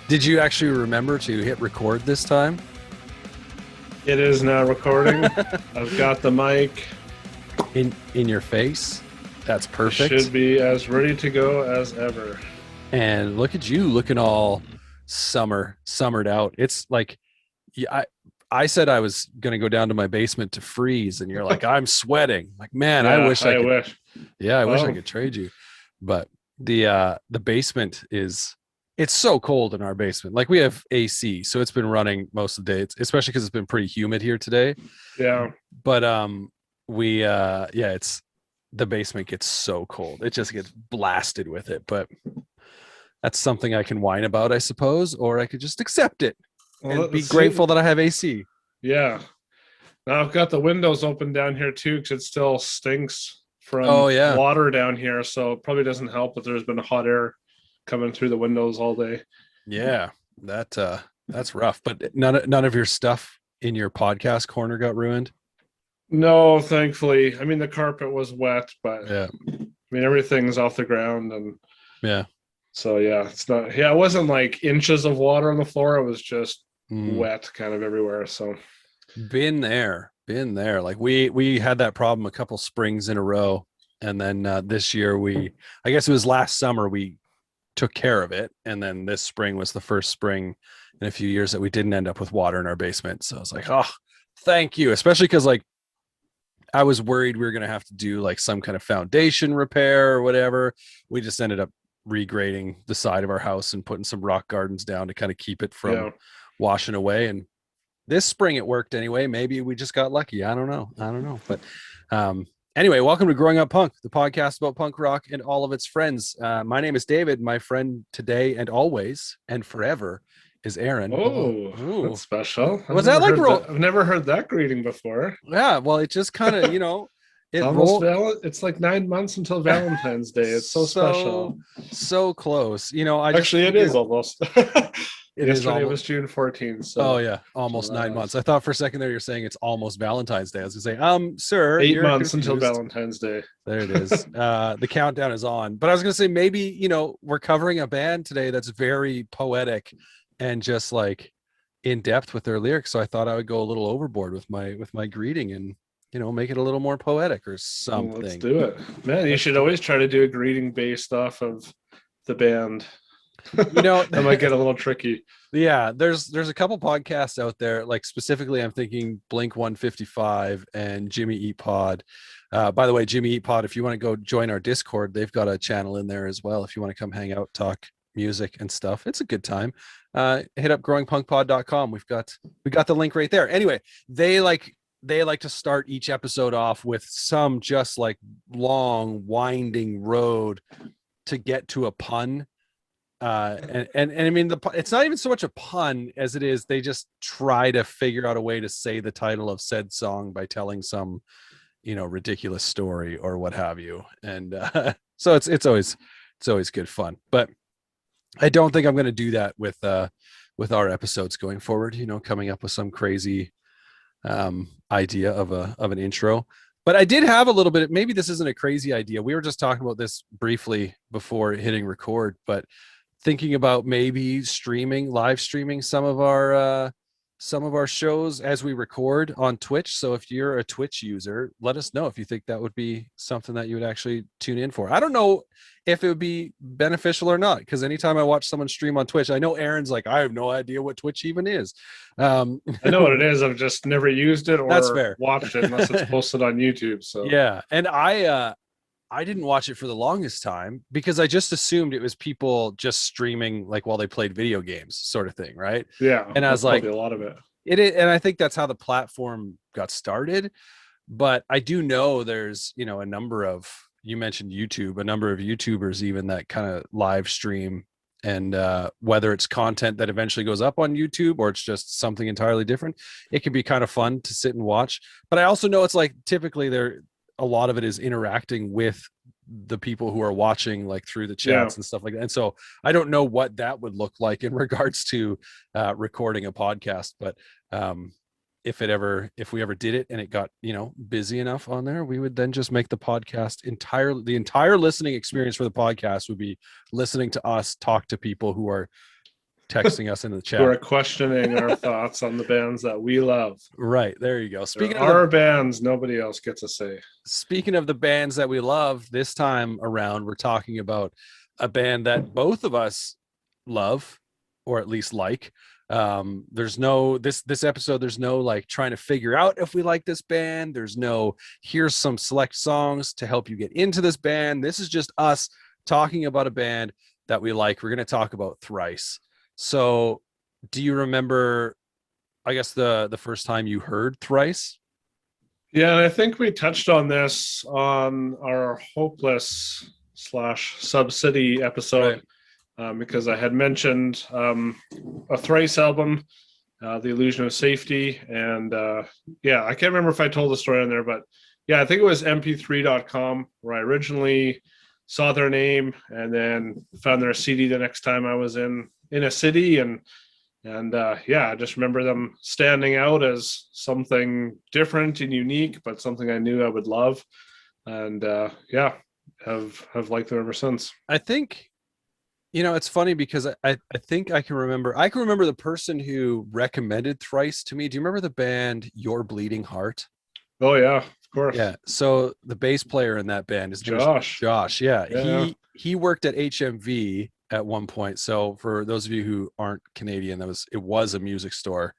Did you actually remember to hit record this time? It is now recording. I've got the mic. In your face? That's It perfect. should be as ready to go as ever. And look at you looking all summered out. It's like, yeah, I said I was going to go down to my basement to freeze, and you're like, I'm sweating. Like, man, I Yeah, wish I I could. wish. Yeah, I wish I Well, could trade you. But the basement it's so cold in our basement. Like we have AC, so it's been running most of the day. Especially because it's been pretty humid here today. yeah. But we yeah, it's the basement gets so cold. It just gets blasted with it. But that's something I can whine about, I suppose, or I could just accept it Well, and be let's see. grateful that I have AC. Yeah. Now I've got the windows open down here too because it still stinks Oh from yeah. water down here. So it probably doesn't help that there's been hot air coming through the windows all day. Yeah. That's rough. But none of your stuff in your podcast corner got ruined. No, thankfully. I mean, the carpet was wet, but Yeah. I mean, everything's off the ground. And Yeah. so, yeah, it's not, yeah, it wasn't like inches of water on the floor. It was just Mm. wet kind of everywhere. So, Been there. Been there. Like we had that problem a couple springs in a row. And then this year I guess it was last summer we took care of it. And then this spring was the first spring in a few years that we didn't end up with water in our basement. So I was like, oh, thank you. Especially because like I was worried we were gonna have to do like some kind of foundation repair or whatever. We just ended up regrading the side of our house and putting some rock gardens down to kind of keep it from yeah. washing away. And this spring it worked anyway. Maybe we just got lucky. I don't know. But anyway, welcome to Growing Up Punk, the podcast about punk rock and all of its friends. My name is David. My friend today and always and forever is Aaron. Oh, Oh, ooh. that's special. Was that like I've never heard that greeting before. Yeah, well, it just kind of, It's it almost rolled it's like 9 months until Valentine's Day. It's so special. so close. I just Actually, it is figured almost. it is Yesterday almost. was June 14th. Oh So yeah, almost 9 months. uh, I thought for a second there you're saying it's almost Valentine's Day. I was gonna say, sir, eight you're months until confused. Valentine's Day. There it is. The countdown is on. But I was gonna say maybe we're covering a band today that's very poetic and just like in depth with their lyrics. So I thought I would go a little overboard with my greeting and make it a little more poetic or Well, let's something. do it. Man, you should always try to do a greeting based off of the band. You know, That might get a little tricky. yeah, there's a couple podcasts out there, like specifically I'm thinking Blink 155 and Jimmy Eat Pod. By the way, Jimmy Eat Pod, if you want to go join our Discord, they've got a channel in there as well. If you want to come hang out, talk music and stuff, it's a good time. Hit up growingpunkpod.com. We got the link right there. Anyway, they like to start each episode off with some just like long winding road to get to a pun. And I mean it's not even so much a pun as it is they just try to figure out a way to say the title of said song by telling some ridiculous story or what have you. And so it's always good fun. But I don't think I'm going to do that with our episodes going forward, coming up with some crazy idea of an intro. But I did have a little bit, maybe this isn't a crazy idea. We were just talking about this briefly before hitting record, but thinking about maybe live streaming some of our shows as we record on Twitch. So if you're a Twitch user, let us know if you think that would be something that you would actually tune in for. I don't know if it would be beneficial or not, because anytime I watch someone stream on Twitch, I know Aaron's like, I have no idea what Twitch even is. I know what it is. I've just never used it That's or fair. watched it unless it's posted on YouTube. So Yeah, and I didn't watch it for the longest time because I just assumed it was people just streaming like while they played video games, sort of thing, right? yeah, And I was that's like, probably a lot of it. and I think that's how the platform got started. But I do know there's a number of, you mentioned YouTube, a number of YouTubers even that kind of live stream, and whether it's content that eventually goes up on YouTube or it's just something entirely different, it can be kind of fun to sit and watch. But I also know it's like typically a lot of it is interacting with the people who are watching, like through the Yeah. chats and stuff like that. And so I don't know what that would look like in regards to recording a podcast, but if we ever did it and it got busy enough on there, we would then just make the podcast the entire listening experience for the podcast would be listening to us talk to people who are texting us in the Who are chat. questioning our thoughts on the bands that we love. Right, there you go. There are bands nobody else gets to say. Speaking of the bands that we love, this time around we're talking about a band that both of us love, or at least like. There's no this episode, there's no like trying to figure out if we like this band. There's no here's some select songs to help you get into this band. This is just us talking about a band that we like. We're going to talk about Thrice. So do you remember, I guess, the first time you heard Thrice? Yeah, and I think we touched on this on our Hopeless / Subcity episode, because I had mentioned a Thrice album, The Illusion of Safety. And yeah, I can't remember if I told the story on there, but yeah, I think it was mp3.com where I originally saw their name and then found their CD the next time I was in a city. And yeah, I just remember them standing out as something different and unique, but something I knew I would love. And yeah, have liked them ever since. I think, it's funny because I think I can remember the person who recommended Thrice to me. Do you remember the band Your Bleeding Heart? Oh yeah, of course. Yeah. So the bass player in that band is Josh. Josh. Yeah. Yeah. He worked at HMV at one point. So for those of you who aren't Canadian, it was a music store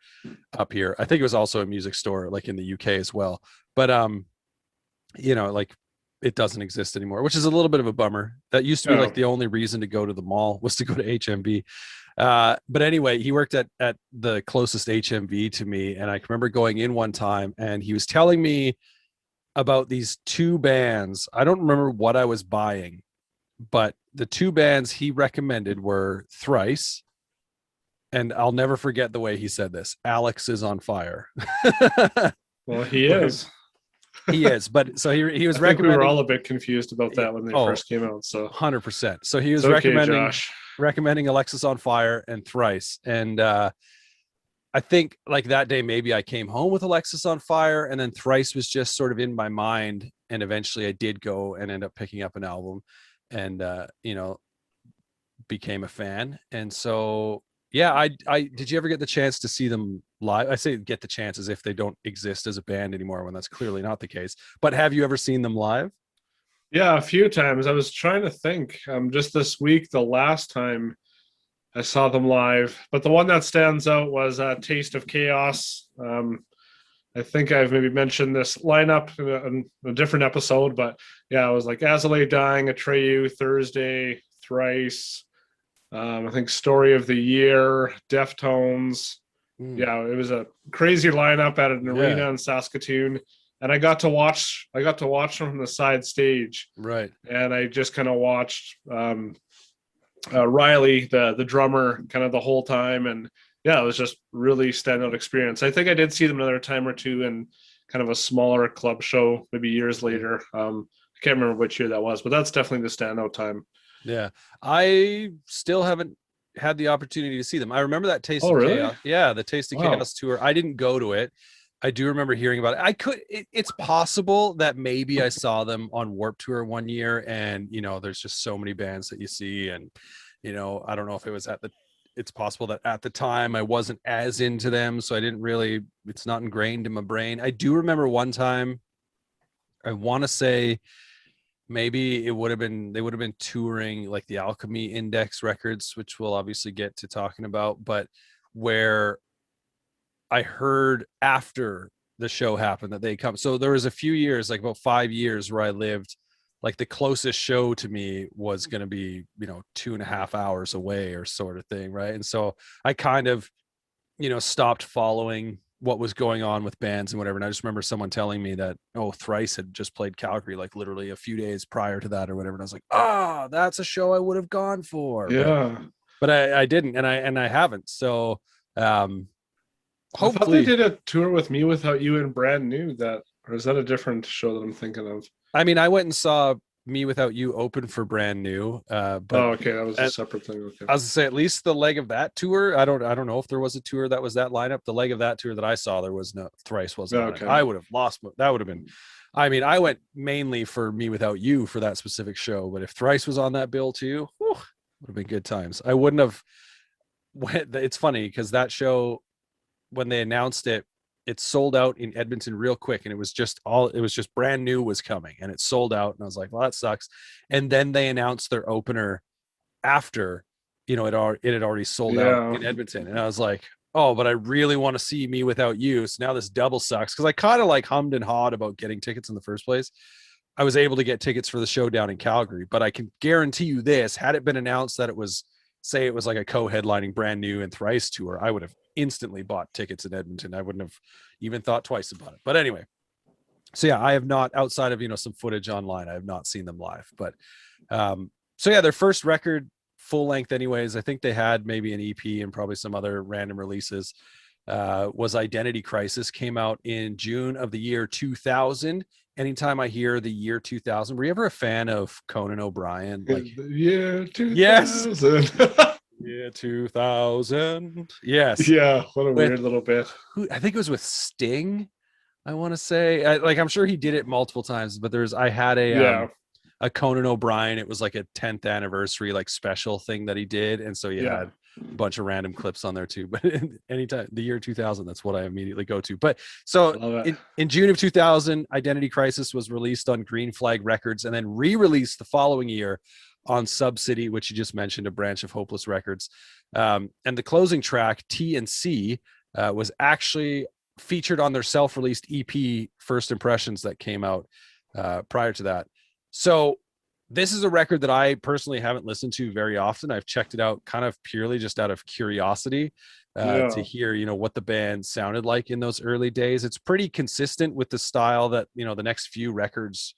up here. I think it was also a music store like in the UK as well. But like it doesn't exist anymore, which is a little bit of a bummer. That used to be like the only reason to go to the mall was to go to HMV. But anyway, he worked at the closest HMV to me, and I remember going in one time and he was telling me about these two bands. I don't remember what I was buying, but the two bands he recommended were Thrice, and I'll never forget the way he said this: Alex is on fire. Well, he is. He is, but so he was I recommending. We were all a bit confused about that when they first came out. So 100%. So he was recommending Alexis on Fire and Thrice, and I think like that day maybe I came home with Alexis on Fire, and then Thrice was just sort of in my mind, and eventually I did go and end up picking up an album, and became a fan. And so yeah, I did you ever get the chance to see them live? I say get the chance as if they don't exist as a band anymore, when that's clearly not the case. But have you ever seen them live? Yeah, a few times. I was trying to think. Just this week, the last time I saw them live, but the one that stands out was Taste of Chaos. I think I've maybe mentioned this lineup in a different episode, but yeah, it was like As I Lay Dying, Atreyu, Thursday, Thrice. I think Story of the Year, Deftones. Yeah, it was a crazy lineup at an arena in Saskatoon, and I got to watch them from the side stage. Right. And I just kind of watched Riley, the drummer, kind of the whole time, and yeah, it was just really standout experience. I think I did see them another time or two in kind of a smaller club show, maybe years later. I can't remember which year that was, but that's definitely the standout time. Yeah, I still haven't had the opportunity to see them. I remember that Taste of Chaos. Yeah, the Taste of Chaos tour. I didn't go to it. I do remember hearing about it. It's possible that maybe I saw them on Warped Tour one year, and there's just so many bands that you see, and I don't know if it was it's possible that at the time I wasn't as into them, so I didn't really. It's not ingrained in my brain. I do remember one time. I want to say maybe they would have been touring like the Alchemy Index records, which we'll obviously get to talking about, but where I heard after the show happened that they come. So there was a few years, like about 5 years, where I lived, like the closest show to me was going to be, 2.5 hours away or sort of thing. Right. And so I kind of, stopped following what was going on with bands and whatever. And I just remember someone telling me that, Thrice had just played Calgary, like literally a few days prior to that or whatever. And I was like, that's a show I would have gone for. Yeah. But I didn't. And I haven't. So, hopefully I thought they did a tour with Me Without You and Brand New, or is that a different show that I'm thinking of? I mean, I went and saw Me Without You open for Brand New, but okay, that was a separate thing. Okay. I was to say, at least the leg of that tour, I don't know if there was a tour that was that lineup. The leg of that tour that I saw, there was no Thrice wasn't on it. I would have lost, that would have been. I mean, I went mainly for Me Without You for that specific show, but if Thrice was on that bill too, would have been good times. I wouldn't have it's funny because that show, when they announced it, it sold out in Edmonton real quick, and it was just brand new was coming, and it sold out, and I was like, well, that sucks. And then they announced their opener after, it had already sold out Yeah. in Edmonton, and I was like, oh, but I really want to see Me Without You. So now this double sucks, because I kind of like hummed and hawed about getting tickets in the first place. I was able to get tickets for the show down in Calgary, but I can guarantee you this: had it been announced that it was, say, it was like a co-headlining Brand New and Thrice tour, I would have instantly bought tickets in Edmonton. I wouldn't have even thought twice about it. But anyway, so yeah, I have not, outside of some footage online, I have not seen them live. But so yeah, their first record, full length anyways, I think they had maybe an EP and probably some other random releases, was Identity Crisis. Came out in June of the year 2000. Anytime I hear the year 2000, were you ever a fan of Conan O'Brien? Like, year 2000. Yes. Yeah, 2000. Yes. Yeah, what a weird little bit. I think it was with Sting, I want to say. I'm sure he did it multiple times, but I had a Conan O'Brien. It was like a 10th anniversary like special thing that he did, and so he had a bunch of random clips on there too. But anytime the year 2000, that's what I immediately go to. But so in June of 2000, Identity Crisis was released on Green Flag Records, and then re-released the following year on Subsidy, which you just mentioned, a branch of Hopeless Records. And the closing track, T and C, was actually featured on their self-released EP, First Impressions, that came out prior to that. So this is a record that I personally haven't listened to very often. I've checked it out kind of purely just out of curiosity, to hear, what the band sounded like in those early days. It's pretty consistent with the style that, the next few records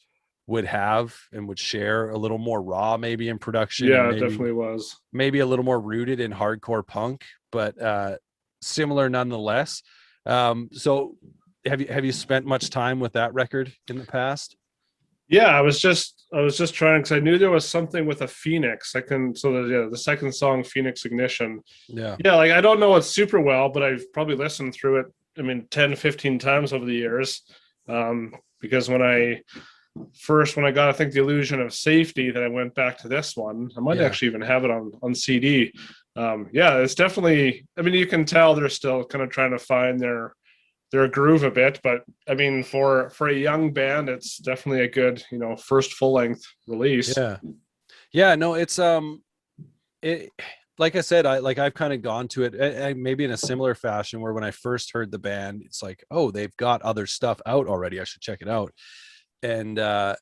would have and would share, a little more raw maybe in production. Yeah, it definitely was. Maybe a little more rooted in hardcore punk, but similar nonetheless. So have you spent much time with that record in the past? Yeah, I was just trying, because I knew there was something with a Phoenix. The second song, Phoenix Ignition. Yeah. Like, I don't know it super well, but I've probably listened through it, 10, 15 times over the years. Because when I got, I think, The Illusion of Safety, that I went back to this one. I might actually even have it on CD. It's definitely, you can tell they're still kind of trying to find their groove a bit, but for a young band, it's definitely a good, first full length release. No, it's like I said, I've kind of gone to it maybe in a similar fashion, where when I first heard the band, it's like, oh, they've got other stuff out already, I should check it out. And I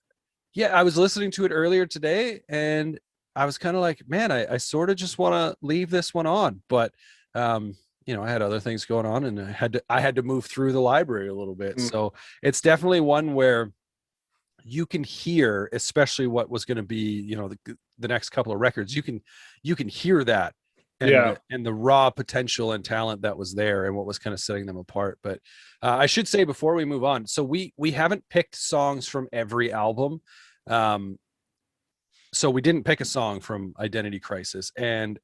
was listening to it earlier today, and I was kind of like, man, I sort of just want to leave this one on, but I had other things going on, and I had to move through the library a little bit. So it's definitely one where you can hear, especially what was going to be, the next couple of records, you can hear that, and the raw potential and talent that was there, and what was kind of setting them apart. But I should say, before we move on, so we haven't picked songs from every album. So we didn't pick a song from Identity Crisis, and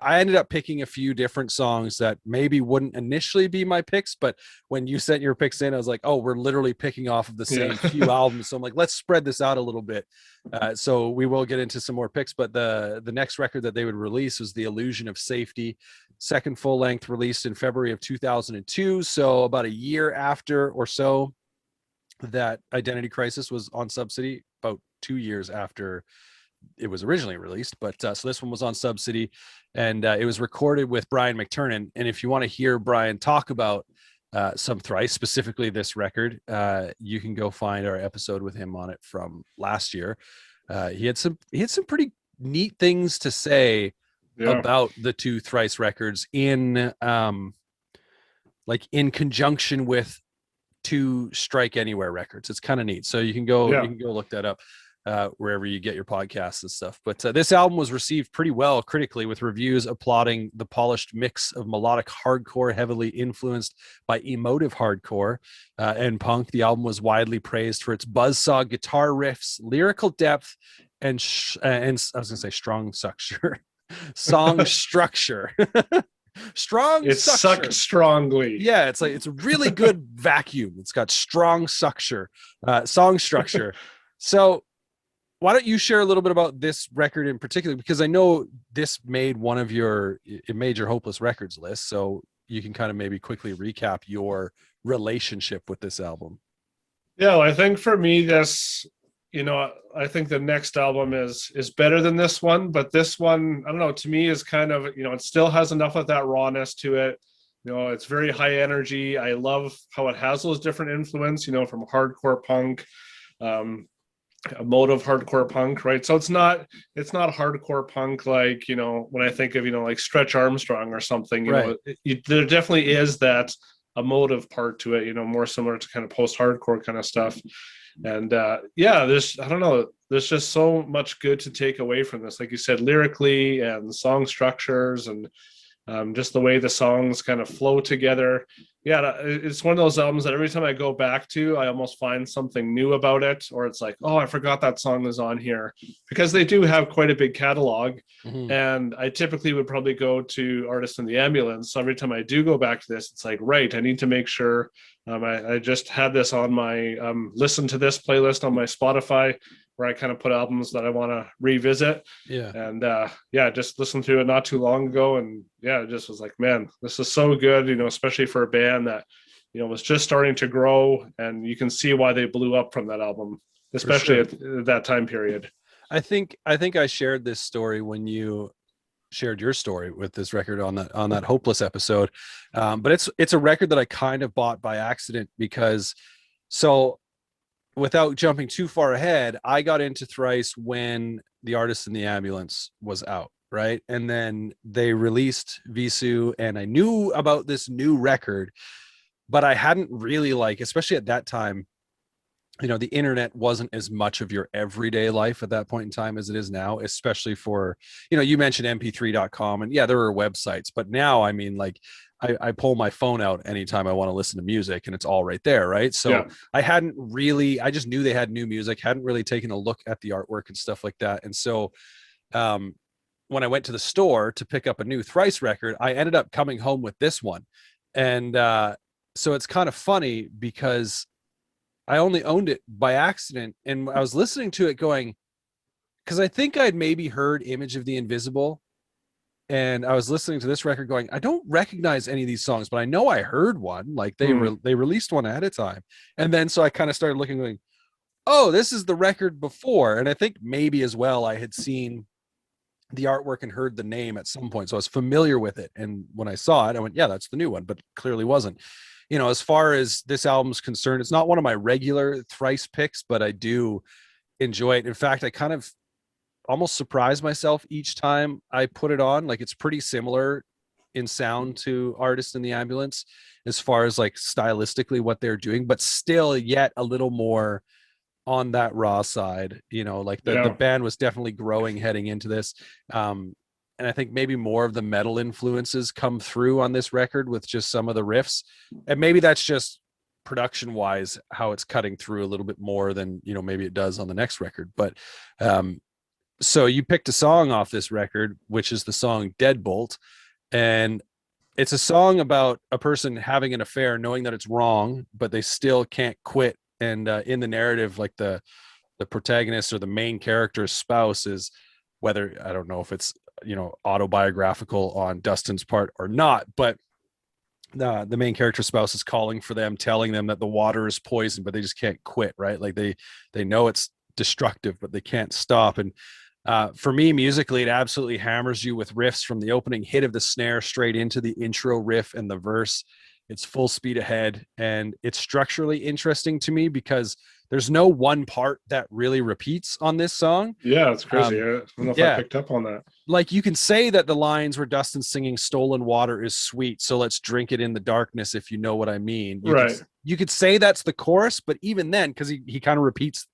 I ended up picking a few different songs that maybe wouldn't initially be my picks, but when you sent your picks in, I was like, oh, we're literally picking off of the same few albums. So I'm like, let's spread this out a little bit. So we will get into some more picks, but the next record that they would release was The Illusion of Safety, second full length, released in February of 2002. So about a year after or so that Identity Crisis was on Subsidy, about 2 years after it was originally released. But so this one was on Subsidy, and it was recorded with Brian McTernan. And if you want to hear Brian talk about some Thrice, specifically this record, you can go find our episode with him on it from last year. He had some pretty neat things to say about the two Thrice records in conjunction with two Strike Anywhere records. It's kind of neat. So you can go look that up wherever you get your podcasts and stuff. But this album was received pretty well critically, with reviews applauding the polished mix of melodic hardcore, heavily influenced by emotive hardcore and punk. The album was widely praised for its buzzsaw guitar riffs, lyrical depth, and I was going to say strong structure. Song structure. Strong. It's structure. Sucked strongly. Yeah, it's a really good vacuum. It's got strong structure, song structure. So why don't you share a little bit about this record in particular? Because I know this made it made your Hopeless Records list. So you can kind of maybe quickly recap your relationship with this album. Yeah, well, I think for me, I think the next album is better than this one, but this one, I don't know, to me is kind of, it still has enough of that rawness to it. It's very high energy. I love how it has those different influence, from hardcore punk, um, emotive hardcore punk, right? So it's not hardcore punk like, when I think of, like Stretch Armstrong or something, Right. there definitely is that emotive part to it, more similar to kind of post-hardcore kind of stuff. And yeah, I don't know, there's just so much good to take away from this, like you said, lyrically and song structures, and just the way the songs kind of flow together. Yeah, it's one of those albums that every time I go back to, I almost find something new about it, or it's like, oh, I forgot that song was on here, because they do have quite a big catalog. Mm-hmm. And I typically would probably go to Artist in the Ambulance. So every time I do go back to this, it's like, right, I need to make sure I just had this on my listen to this playlist on my Spotify, where I kind of put albums that I want to revisit. Yeah. And yeah, just listened to it not too long ago, and yeah, it just was like, man, this is so good, especially for a band that was just starting to grow, and you can see why they blew up from that album, especially sure. at that time period. I think I shared this story when you shared your story with this record on that Hopeless episode. But it's a record that I kind of bought by accident, because so without jumping too far ahead, I got into Thrice when The Artist in the Ambulance was out, right? And then they released Visu, and I knew about this new record, but I hadn't really, like, especially at that time, the internet wasn't as much of your everyday life at that point in time as it is now, especially for, you mentioned mp3.com, and yeah, there are websites, but now, I mean, like, I pull my phone out anytime I want to listen to music and it's all right there, right? So Yeah. I just knew they had new music, hadn't really taken a look at the artwork and stuff like that. And so um, when I went to the store to pick up a new Thrice record, I ended up coming home with this one. And so it's kind of funny because I only owned it by accident, and I was listening to it going, because I think I'd maybe heard Image of the Invisible, and I was listening to this record going, I don't recognize any of these songs, but I know I heard one. Like they released one ahead of time, and then so I kind of started looking, going, oh, this is the record before, and I think maybe as well I had seen the artwork and heard the name at some point, so I was familiar with it. And when I saw it, I went, yeah, that's the new one, but clearly wasn't. As far as this album's concerned, it's not one of my regular Thrice picks, but I do enjoy it. In fact, I kind of almost surprise myself each time I put it on. Like, it's pretty similar in sound to Artist in the Ambulance as far as like stylistically what they're doing, but still yet a little more on that raw side. Like the band was definitely growing heading into this. And I think maybe more of the metal influences come through on this record with just some of the riffs. And maybe that's just production wise, how it's cutting through a little bit more than, maybe it does on the next record. But so you picked a song off this record, which is the song Deadbolt. And it's a song about a person having an affair, knowing that it's wrong, but they still can't quit. And in the narrative, like the protagonist or the main character's spouse is, whether, I don't know if it's autobiographical on Dustin's part or not, but the main character spouse is calling for them, telling them that the water is poison, but they just can't quit, right? Like they know it's destructive, but they can't stop. And for me, musically, it absolutely hammers you with riffs from the opening hit of the snare straight into the intro riff and the verse. It's full speed ahead, and it's structurally interesting to me because there's no one part that really repeats on this song. Yeah, it's crazy. I don't know if I picked up on that. Like, you can say that the lines where Dustin's singing "Stolen water is sweet, so let's drink it in the darkness," if you know what I mean. You could say that's the chorus, but even then, because he kind of repeats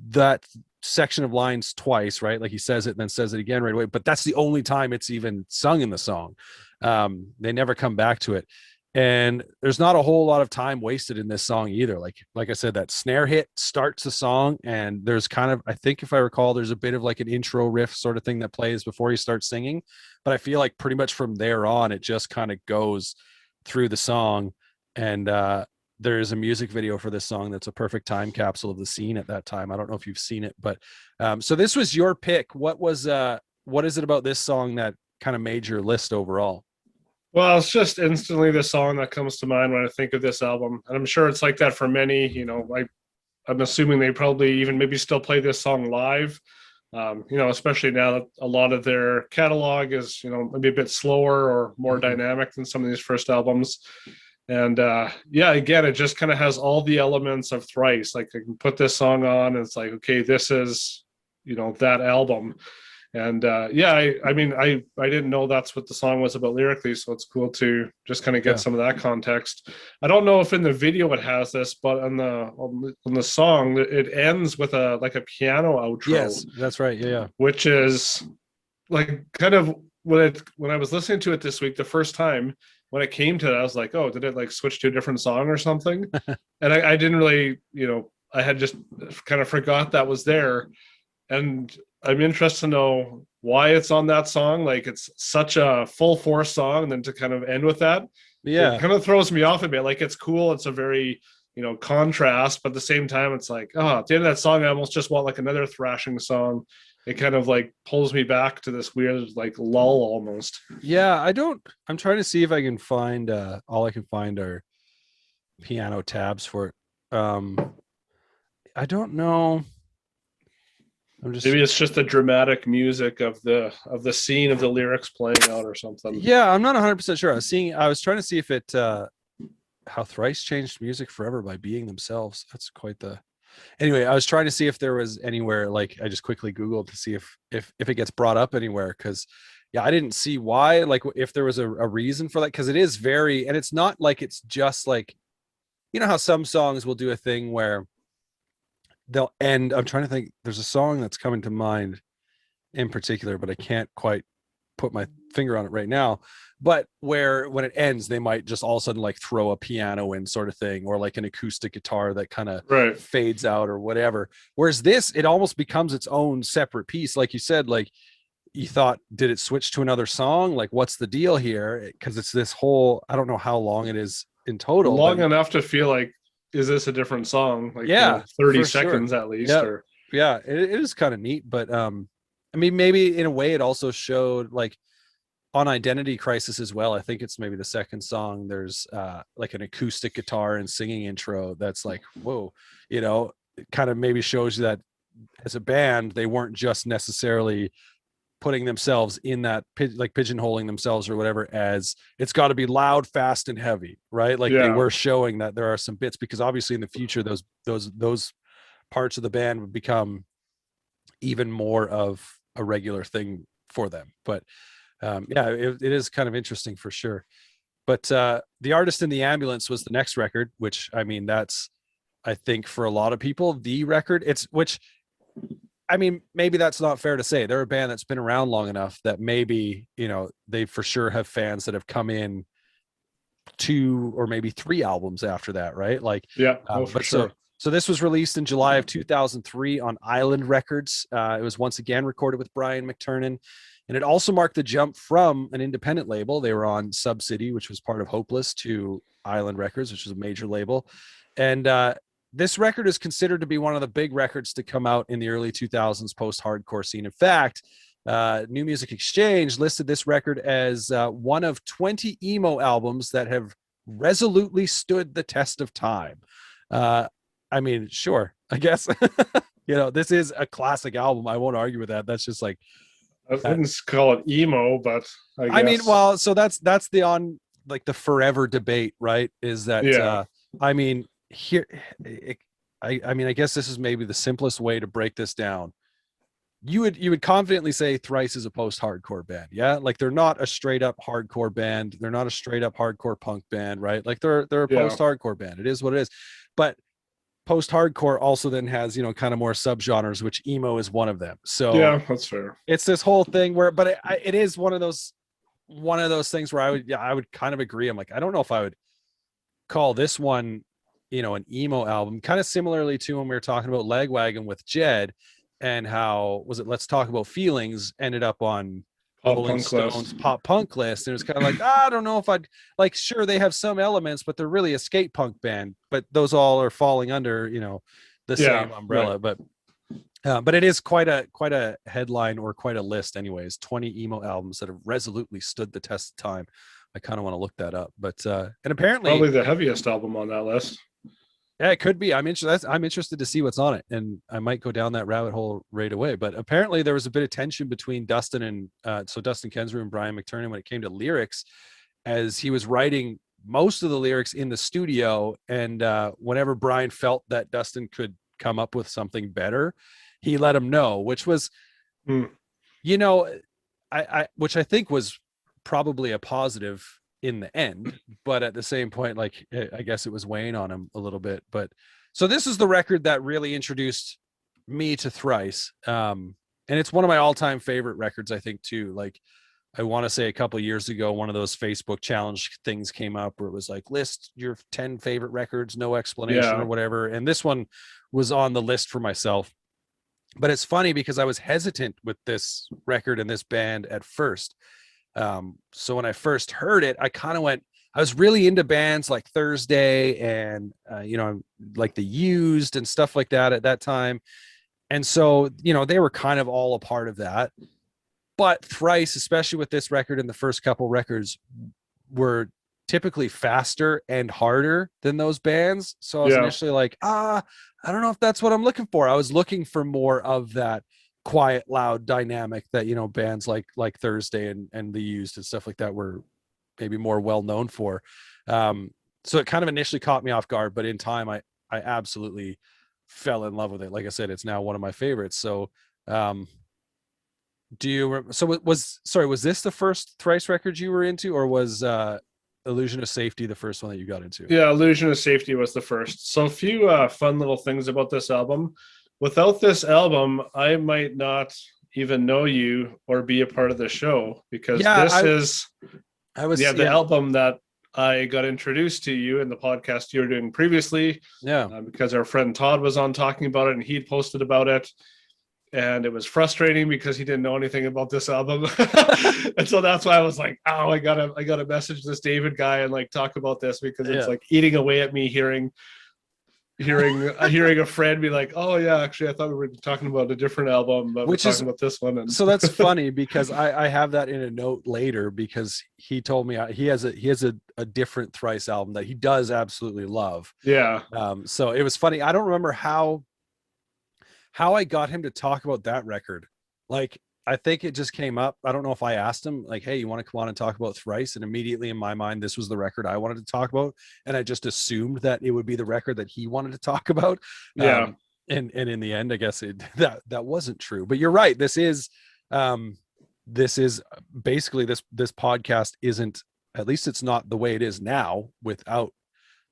that section of lines twice, right? Like, he says it and then says it again right away, but that's the only time it's even sung in the song. They never come back to it. And there's not a whole lot of time wasted in this song either. Like I said, that snare hit starts the song, and there's kind of, I think if I recall, there's a bit of like an intro riff sort of thing that plays before he starts singing. But I feel like pretty much from there on, it just kind of goes through the song. And there's a music video for this song that's a perfect time capsule of the scene at that time. I don't know if you've seen it, but so this was your pick. What is it about this song that kind of made your list overall? Well, it's just instantly the song that comes to mind when I think of this album. And I'm sure it's like that for many. I'm assuming they probably even maybe still play this song live. Especially now that a lot of their catalog is, maybe a bit slower or more dynamic than some of these first albums. And again, it just kind of has all the elements of Thrice. Like I can put this song on and it's like, okay, this is, that album. And I didn't know that's what the song was about lyrically, so it's cool to just kind of get some of that context. I don't know if in the video it has this, but on the song it ends with a piano outro. Yes, that's right. Yeah. Which is like kind of when I was listening to it this week the first time, when it came to it, I was like, oh, did it like switch to a different song or something? And I didn't really, I had just kind of forgot that was there. And I'm interested to know why it's on that song. Like it's such a full force song, and then to kind of end with that, it kind of throws me off a bit. Like it's cool. It's a very, contrast, but at the same time, it's like, at the end of that song, I almost just want like another thrashing song. It kind of like pulls me back to this weird like lull almost. Yeah, I'm trying to see if I can find all I can find are piano tabs for it. I don't know. Maybe it's just the dramatic music of the scene of the lyrics playing out or something. Yeah, I'm not 100% sure. I was trying to see if it how Thrice changed music forever by being themselves. That's quite the. Anyway, I was trying to see if there was anywhere, like I just quickly Googled to see if it gets brought up anywhere, because I didn't see why, like if there was a reason for that, because it is very, and it's not like it's just like, how some songs will do a thing where they'll end. I'm trying to think, there's a song that's coming to mind in particular, but I can't quite put my finger on it right now, but where when it ends they might just all of a sudden like throw a piano in sort of thing, or like an acoustic guitar that kind of fades out or whatever, whereas this, it almost becomes its own separate piece. Like you said, like you thought, did it switch to another song? Like what's the deal here? Because it's this whole, I don't know how long it is in total, long enough to feel like, is this a different song? Like 30 seconds at least. It is kind of neat, but I mean, maybe in a way it also showed, like on Identity Crisis as well, I think it's maybe the second song, there's like an acoustic guitar and singing intro that's like, whoa, it kind of maybe shows you that as a band they weren't just necessarily putting themselves in that like pigeonholing themselves or whatever, as it's got to be loud, fast, and heavy, right? Like they were showing that there are some bits, because obviously in the future those parts of the band would become even more of a regular thing for them. But it is kind of interesting for sure. But The Artist in the Ambulance was the next record, which I mean, that's, I think for a lot of people, the record. I mean, maybe that's not fair to say. They're a band that's been around long enough that maybe, they for sure have fans that have come in 2 or maybe 3 albums after that, right? Like, for sure. So this was released in July of 2003 on Island Records. It was once again recorded with Brian McTernan, and it also marked the jump from an independent label. They were on Subsidy, which was part of Hopeless, to Island Records, which was a major label. And this record is considered to be one of the big records to come out in the early 2000s post-hardcore scene. In fact, New Music Exchange listed this record as one of 20 emo albums that have resolutely stood the test of time. I mean, sure, I guess, this is a classic album. I won't argue with that. That's just like, I wouldn't call it emo, but I guess. I mean, well, so that's the forever debate, right? Is that, I mean, here, I mean, I guess this is maybe the simplest way to break this down. You would confidently say Thrice is a post-hardcore band. Yeah. Like they're not a straight up hardcore band. They're not a straight up hardcore punk band, right? Like they're a post-hardcore band. It is what it is. But post-hardcore also then has, kind of more subgenres, which emo is one of them. So yeah, that's fair. It's this whole thing where, but it is one of those things where I would kind of agree. I'm like, I don't know if I would call this one, an emo album, kind of similarly to when we were talking about Lagwagon with Jed, and how was it Let's Talk About Feelings ended up on Rolling punk list. Stones pop punk list. And it's kind of like, I don't know if I'd like, sure, they have some elements, but they're really a skate punk band. But those all are falling under, the same umbrella. Right. But it is quite a headline, or quite a list anyways. 20 emo albums that have resolutely stood the test of time. I kind of want to look that up. But and apparently Probably the heaviest album on that list. yeah, it could be. I'm interested to see what's on it, and I might go down that rabbit hole right away. But apparently, there was a bit of tension between Dustin and Dustin Kensrue and Brian McTernan when it came to lyrics, as he was writing most of the lyrics in the studio, and whenever Brian felt that Dustin could come up with something better, he let him know, which was, which I think was probably a positive in the end, but at the same point, like, I guess it was weighing on him a little bit. But so this is the record that really introduced me to Thrice, and it's one of my all-time favorite records, I think, too. Like, I want to say a couple of years ago, one of those Facebook challenge things came up where it was like, list your 10 favorite records, no explanation or whatever, and this one was on the list for myself. But it's funny because I was hesitant with this record and this band at first. So when I first heard it, I kind of I was really into bands like Thursday and, like The Used and stuff like that at that time. And so, they were kind of all a part of that. But Thrice, especially with this record and the first couple records, were typically faster and harder than those bands. So I was initially like, I don't know if that's what I'm looking for. I was looking for more of that quiet, loud dynamic that, bands like Thursday and The Used and stuff like that were maybe more well known for. So it kind of initially caught me off guard, but in time, I absolutely fell in love with it. Like I said, it's now one of my favorites. So, was this the first Thrice record you were into, or was Illusion of Safety the first one that you got into? Yeah, Illusion of Safety was the first. So a few fun little things about this album. Without this album, I might not even know you or be a part of the show, because the album that I got introduced to you in the podcast you were doing previously. Yeah. Because our friend Todd was on talking about it, and he'd posted about it. And it was frustrating because he didn't know anything about this album. And so that's why I was like, oh, I gotta message this David guy and like talk about this, because it's like eating away at me hearing a friend be like, oh yeah, actually I thought we were talking about a different album, but we're talking about this one. And so that's funny because I have that in a note later, because he told me he has a different Thrice album that he does absolutely love. Yeah. So it was funny. I don't remember how I got him to talk about that record. Like, I think it just came up. I don't know if I asked him like, hey, you want to come on and talk about Thrice? And immediately in my mind, this was the record I wanted to talk about. And I just assumed that it would be the record that he wanted to talk about. Yeah. And in the end, I guess that wasn't true, but you're right. This is basically this podcast isn't, at least it's not the way it is now without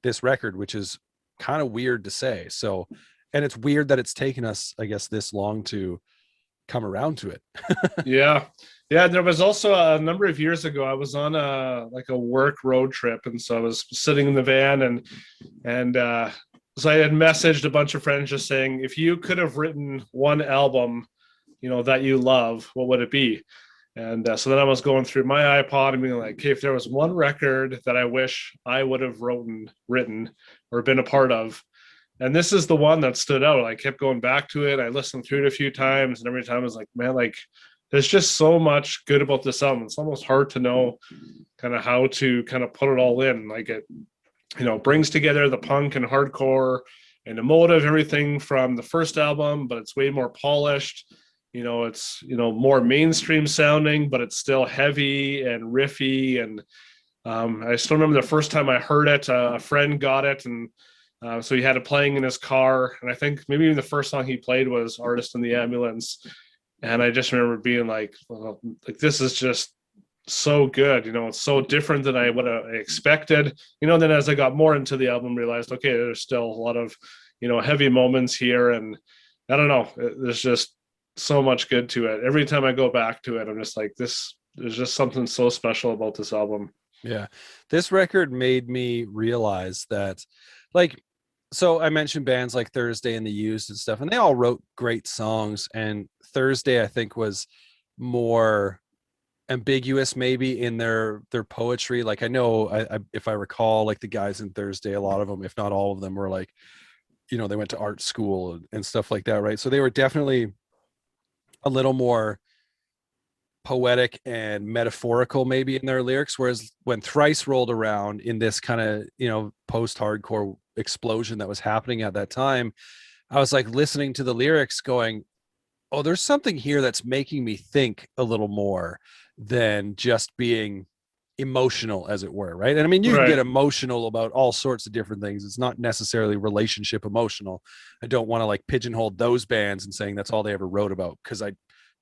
this record, which is kind of weird to say. So, and it's weird that it's taken us, I guess, this long to come around to it. Yeah. There was also a number of years ago, I was on a work road trip. And so I was sitting in the van and so I had messaged a bunch of friends just saying, if you could have written one album, that you love, what would it be? And so then I was going through my iPod and being like, okay, if there was one record that I wish I would have written or been a part of, and this is the one that stood out. I kept going back to it. I listened through it a few times, and every time I was like, man, like, there's just so much good about this album. It's almost hard to know kind of how to kind of put it all in. Like, it, brings together the punk and hardcore and emotive, everything from the first album, but it's way more polished. It's, more mainstream sounding, but it's still heavy and riffy. And I still remember the first time I heard it, a friend got it, and so he had it playing in his car, and I think maybe even the first song he played was Artist in the Ambulance. And I just remember being like, well, like, this is just so good. It's so different than I would have expected. Then as I got more into the album, realized, okay, there's still a lot of, heavy moments here. And I don't know, there's just so much good to it. Every time I go back to it, I'm just like, there's just something so special about this album. Yeah. This record made me realize that, like, so I mentioned bands like Thursday and The Used and stuff, and they all wrote great songs. And Thursday, I think, was more ambiguous maybe in their poetry. Like I know if I recall, like the guys in Thursday, a lot of them, if not all of them, were like, they went to art school and stuff like that, right? So they were definitely a little more poetic and metaphorical maybe in their lyrics, whereas when Thrice rolled around in this kind of post-hardcore explosion that was happening at that time, I was like listening to the lyrics going, oh, there's something here that's making me think a little more than just being emotional, as it were, right? And I mean, you can get Right. emotional about all sorts of different things. It's not necessarily relationship emotional. I don't want to like pigeonhole those bands and saying that's all they ever wrote about, because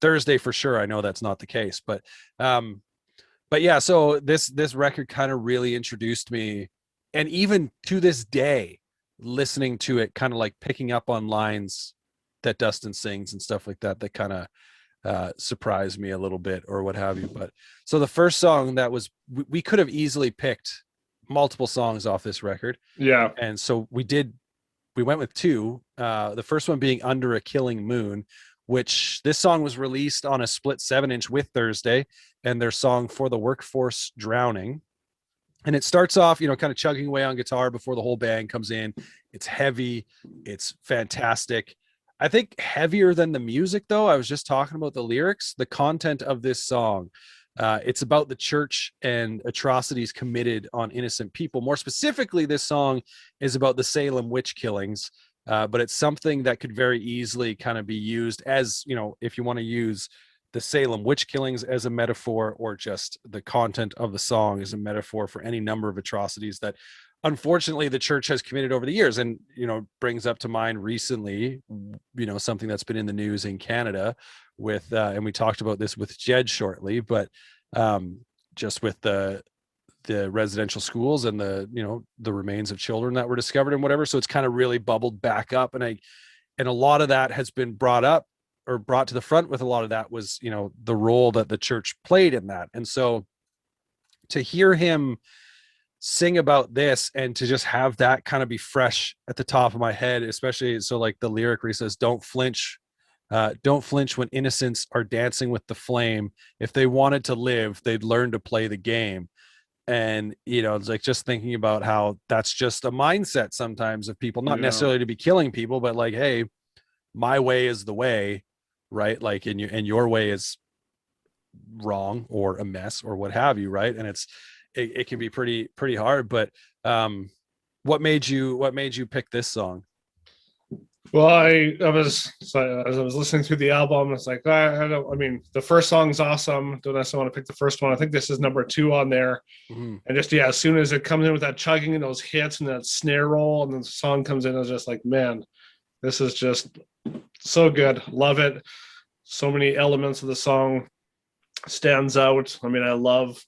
Thursday for sure, I know that's not the case. But yeah, so this record kind of really introduced me, and even to this day, listening to it, kind of like picking up on lines that Dustin sings and stuff like that, that kind of surprised me a little bit or what have you. But so the first song that was, we could have easily picked multiple songs off this record, Yeah. and so we went with two. The first one being Under a Killing Moon, which this song was released on a split 7-inch with Thursday, and their song For the Workforce Drowning. And it starts off, kind of chugging away on guitar before the whole band comes in. It's heavy. It's fantastic. I think heavier than the music, though. I was just talking about the lyrics, the content of this song. It's about the church and atrocities committed on innocent people. More specifically, this song is about the Salem witch killings, but it's something that could very easily kind of be used as, if you want to use the Salem witch killings as a metaphor, or just the content of the song as a metaphor for any number of atrocities that unfortunately the church has committed over the years. And brings up to mind recently, something that's been in the news in Canada with and we talked about this with Jed shortly, but just with the residential schools and the remains of children that were discovered and whatever. So it's kind of really bubbled back up, and a lot of that has been brought up, or brought to the front with a lot of that was, the role that the church played in that. And so to hear him sing about this, and to just have that kind of be fresh at the top of my head, especially so like the lyric where he says, don't flinch when innocents are dancing with the flame. If they wanted to live, they'd learn to play the game. And it's like just thinking about how that's just a mindset sometimes of people, not necessarily to be killing people, but like, hey, my way is the way, right? Like, and your way is wrong or a mess or what have you, right? And it can be pretty hard. But what made you pick this song? Well, as I was listening through the album, it's like I mean, the first song's awesome. Don't necessarily want to pick the first one. I think this is number 2 on there. Mm-hmm. And just as soon as it comes in with that chugging and those hits and that snare roll, and then the song comes in, I was just like, man, this is just so good. Love it. So many elements of the song stands out. I mean, I love,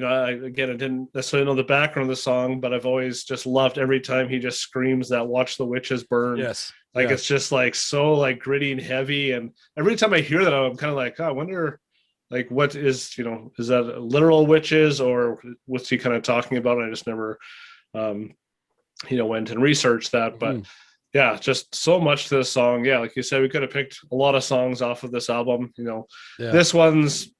I didn't necessarily know the background of the song, but I've always just loved every time he just screams that "Watch the Witches Burn." Yes. Like, it's just like so like gritty and heavy. And every time I hear that, I'm kind of like, oh, I wonder, like, what is, is that literal witches, or what's he kind of talking about? I just never, went and researched that. But yeah, just so much to this song. Yeah, like you said, we could have picked a lot of songs off of this album. This one's,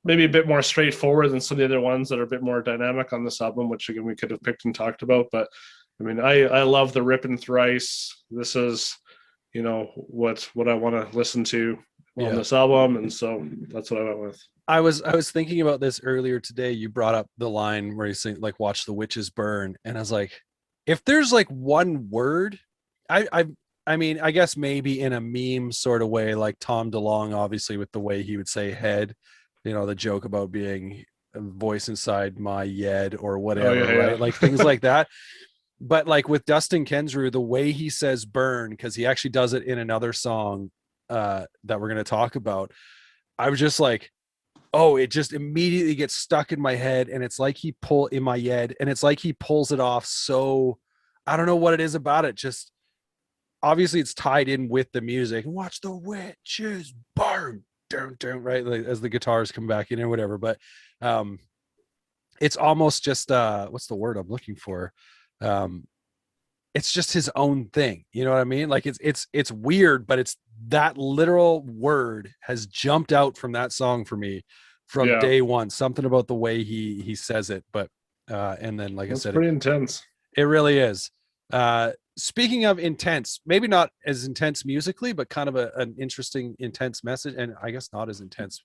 maybe a bit more straightforward than some of the other ones that are a bit more dynamic on this album, which again we could have picked and talked about. But I mean, I love the Rippin' Thrice. This is, what I want to listen to on this album, and so that's what I went with. I was thinking about this earlier today. You brought up the line where you say like "Watch the witches burn," and I was like, if there's like one word, I mean, I guess maybe in a meme sort of way, like Tom DeLonge, obviously, with the way he would say head, the joke about being a voice inside my yed or whatever, right? Like things like that. But like with Dustin Kensrue, the way he says burn, because he actually does it in another song that we're going to talk about, I was just like, oh, it just immediately gets stuck in my head. And it's like he in my head, and it's like he pulls it off. So I don't know what it is about it. Just obviously it's tied in with the music. Watch the witches burn, right? Like, as the guitars come back in or whatever. But it's almost just what's the word I'm looking for? It's just his own thing. You know what I mean? Like it's weird, but it's that literal word has jumped out from that song for me from day one. Something about the way he says it, but and then like I said, pretty intense. It really is. Speaking of intense, maybe not as intense musically, but kind of an interesting, intense message, and I guess not as intense.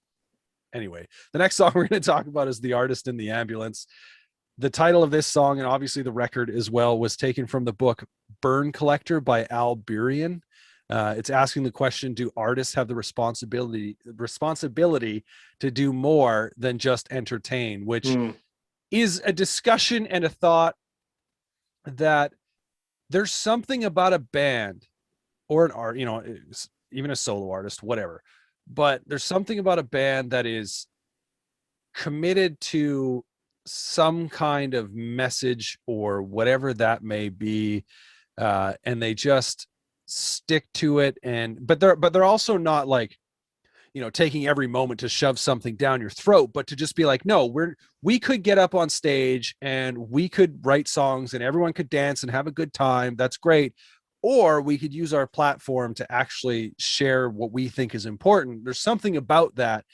Anyway, the next song we're going to talk about is "The Artist in the Ambulance." The title of this song, and obviously the record as well, was taken from the book "Burn Collector" by Al Burian. It's asking the question: do artists have the responsibility to do more than just entertain? Which is a discussion and a thought that there's something about a band or an art, even a solo artist, whatever, but there's something about a band that is committed to some kind of message or whatever that may be, and they just stick to it. But they're also not like, taking every moment to shove something down your throat, but to just be like, no, we could get up on stage and we could write songs and everyone could dance and have a good time. That's great. Or we could use our platform to actually share what we think is important. There's something about that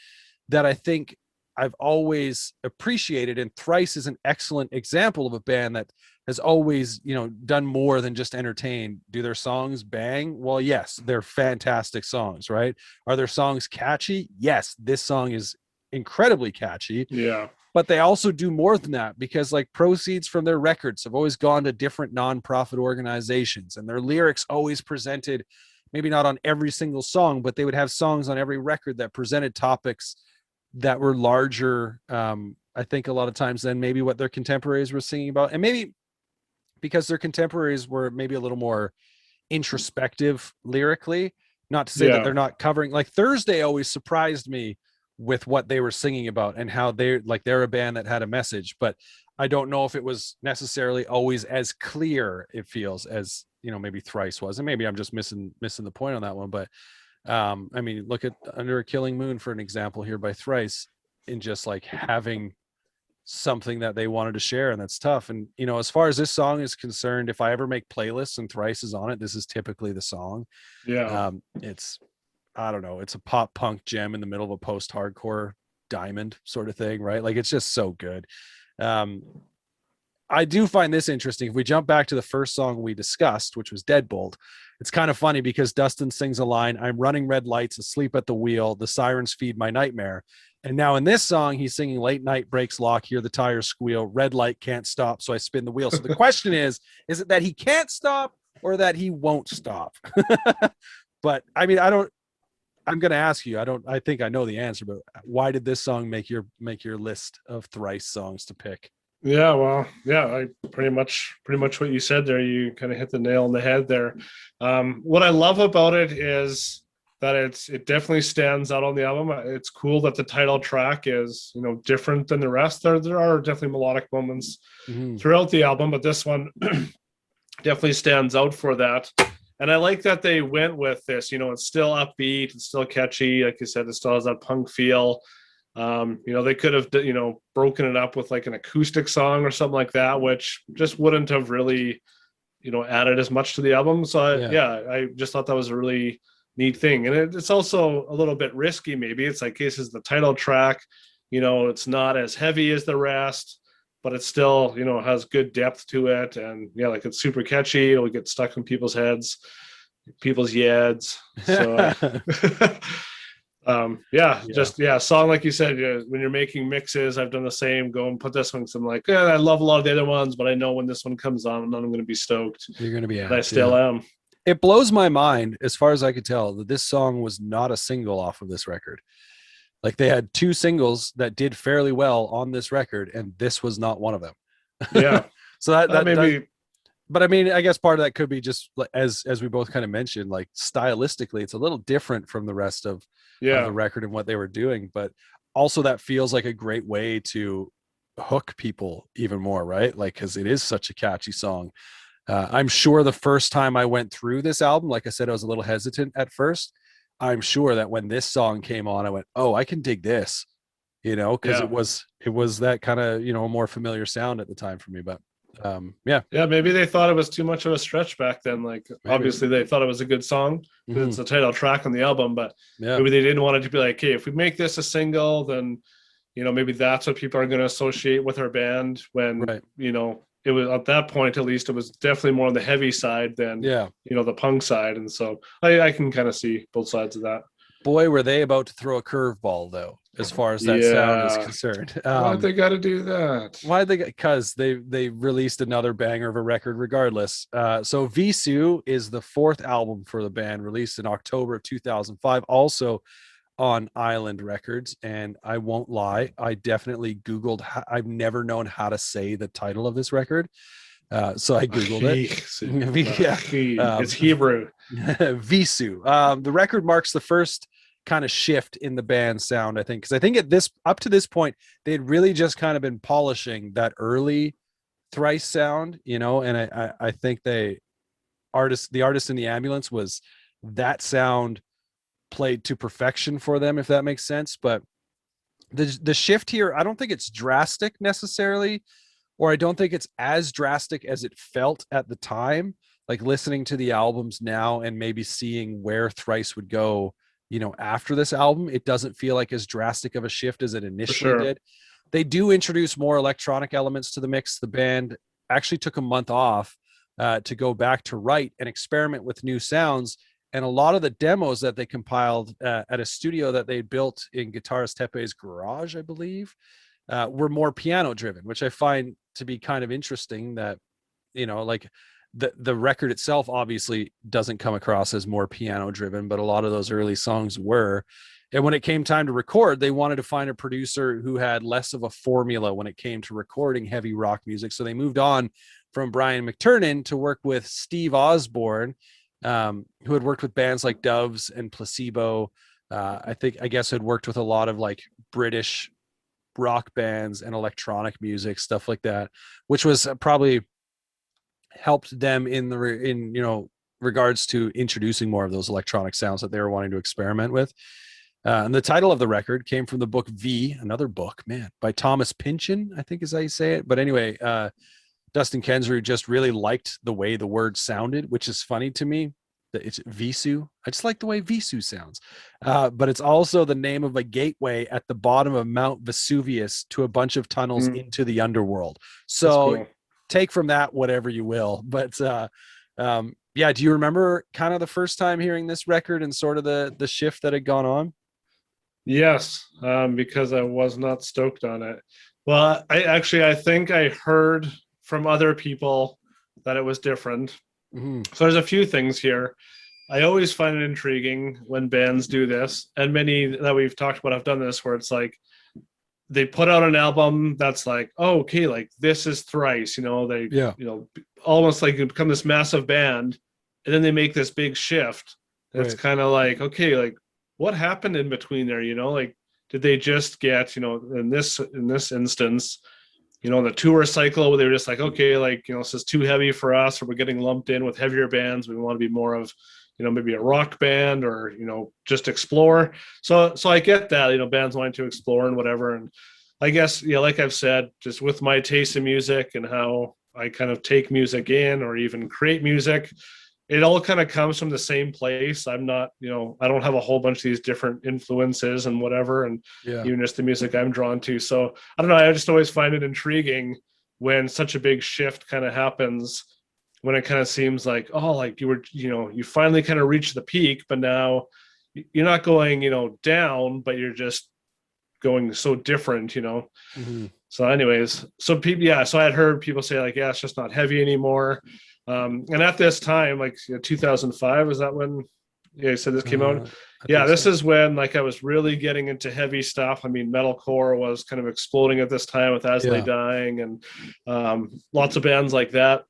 I think I've always appreciated. And Thrice is an excellent example of a band that has always, done more than just entertain. Do their songs bang? Well, yes, they're fantastic songs, right? Are their songs catchy? Yes, this song is incredibly catchy. Yeah. But they also do more than that, because like proceeds from their records have always gone to different nonprofit organizations, and their lyrics always presented, maybe not on every single song, but they would have songs on every record that presented topics that were larger, I think a lot of times, than maybe what their contemporaries were singing about. And maybe because their contemporaries were maybe a little more introspective lyrically, not to say that they're not covering, like Thursday always surprised me with what they were singing about and how they're a band that had a message, but I don't know if it was necessarily always as clear, it feels, as, maybe Thrice was. And maybe I'm just missing the point on that one. But I mean, look at Under a Killing Moon for an example here by Thrice, in just like having something that they wanted to share, and that's tough. And as far as this song is concerned, if I ever make playlists and Thrice is on it, this is typically the song. It's, I don't know, it's a pop punk gem in the middle of a post-hardcore diamond sort of thing, right? Like, it's just so good. I do find this interesting. If we jump back to the first song we discussed, which was Deadbolt, it's kind of funny because Dustin sings a line, "I'm running red lights, asleep at the wheel, the sirens feed my nightmare." And now in this song, he's singing, "Late night, brakes lock, hear the tires squeal, red light can't stop, so I spin the wheel." So the question is it that he can't stop or that he won't stop? But I mean, I'm going to ask you, I think I know the answer, but why did this song make your list of Thrice songs to pick? Yeah, well, yeah, I pretty much what you said there. You kind of hit the nail on the head there. What I love about it is that it definitely stands out on the album. It's cool that the title track is, different than the rest. There are definitely melodic moments throughout the album, but this one definitely stands out for that. And I like that they went with this. It's still upbeat, it's still catchy. Like you said, it still has that punk feel. They could have, broken it up with like an acoustic song or something like that, which just wouldn't have really, added as much to the album. So I just thought that was a really neat thing. And it's also a little bit risky. Maybe it's like, this is the title track, it's not as heavy as the rest, but it still, has good depth to it. And like, it's super catchy. It'll get stuck in people's heads, people's yads. So a song like you said, when you're making mixes, I've done the same. Go and put this one, because I'm like, I love a lot of the other ones, but I know when this one comes on, I'm going to be stoked. You're going to be, I still am. It blows my mind, as far as I could tell, that this song was not a single off of this record. Like, they had 2 singles that did fairly well on this record, and this was not one of them. Yeah. So that maybe. But I mean, I guess part of that could be just, as we both kind of mentioned, like, stylistically, it's a little different from the rest of the record and what they were doing. But also, that feels like a great way to hook people even more, right? Like, because it is such a catchy song. I'm sure the first time I went through this album, like I said, I was a little hesitant at first. I'm sure that when this song came on, I went, "Oh, I can dig this," because it was that kind of, a more familiar sound at the time for me. But maybe they thought it was too much of a stretch back then. Like, obviously they thought it was a good song because it's the title track on the album, but maybe they didn't want it to be like, hey, if we make this a single, then maybe that's what people are going to associate with our band when, Right. it was at that point, at least it was definitely more on the heavy side than, Yeah. the punk side. And so I can kind of see both sides of that. Boy, were they about to throw a curveball though, as far as that sound is Yeah. concerned. Why'd they got to do that? Why they? Because they released another banger of a record regardless. So Visu is the fourth album for the band, released in October of 2005, also on Island Records. And I won't lie, I definitely Googled. I've never known how to say the title of this record, so I Googled it. Yeah, It's Hebrew. Visu. The record marks the first kind of shift in the band's sound, I think, because I think up to this point they had really just kind of been polishing that early Thrice sound, and I think the artist in the ambulance was that sound played to perfection for them, if that makes sense. But the shift here, I don't think it's drastic necessarily, or I don't think it's as drastic as it felt at the time. Like listening to the albums now and maybe seeing where Thrice would go, after this album, it doesn't feel like as drastic of a shift as it initially did. They do introduce more electronic elements to the mix. The band actually took a month off to go back to write and experiment with new sounds. And a lot of the demos that they compiled at a studio that they built in Guitarist Tepe's garage, I believe, were more piano driven, which I find to be kind of interesting. That like the record itself obviously doesn't come across as more piano driven, but a lot of those early songs were. And when it came time to record, they wanted to find a producer who had less of a formula when it came to recording heavy rock music. So they moved on from Brian McTernan to work with Steve Osborne, who had worked with bands like Doves and Placebo. I guess had worked with a lot of like British rock bands and electronic music, stuff like that, which was probably helped them in regards to introducing more of those electronic sounds that they were wanting to experiment with. And the title of the record came from the book V, another book, man, by Thomas Pynchon, I think is how you say it. But anyway, Dustin Kensrue just really liked the way the word sounded, which is funny to me. That it's Visu. I just like the way Visu sounds. But it's also the name of a gateway at the bottom of Mount Vesuvius to a bunch of tunnels into the underworld. So cool. Take from that whatever you will. But yeah, do you remember kind of the first time hearing this record and sort of the shift that had gone on? Yes, because I was not stoked on it. Well, I think I heard from other people that it was different. Mm-hmm. So there's a few things here. I always find it intriguing when bands do this, and many that we've talked about have done this, where it's like they put out an album that's like, oh, okay, like this is Thrice, almost like become this massive band, and then they make this big shift. It's right. Kind of like, okay, like what happened in between there? Like did they just get, in this instance, the tour cycle, they were just like, okay, like, this is too heavy for us, or we're getting lumped in with heavier bands. We want to be more of, maybe a rock band, or, just explore. So I get that, bands wanting to explore and whatever. And I guess, like I've said, just with my taste in music and how I kind of take music in or even create music, it all kind of comes from the same place. I'm not, I don't have a whole bunch of these different influences and whatever, and even just the music I'm drawn to. So I don't know. I just always find it intriguing when such a big shift kind of happens, when it kind of seems like, oh, like you were, you finally kind of reached the peak, but now you're not going, down, but you're just going so different, Mm-hmm. So anyways, so people, so I had heard people say like, yeah, it's just not heavy anymore. And at this time, like 2005, is that when you said this came out? Yeah, this is when like I was really getting into heavy stuff. I mean, metalcore was kind of exploding at this time with As They Dying and lots of bands like that.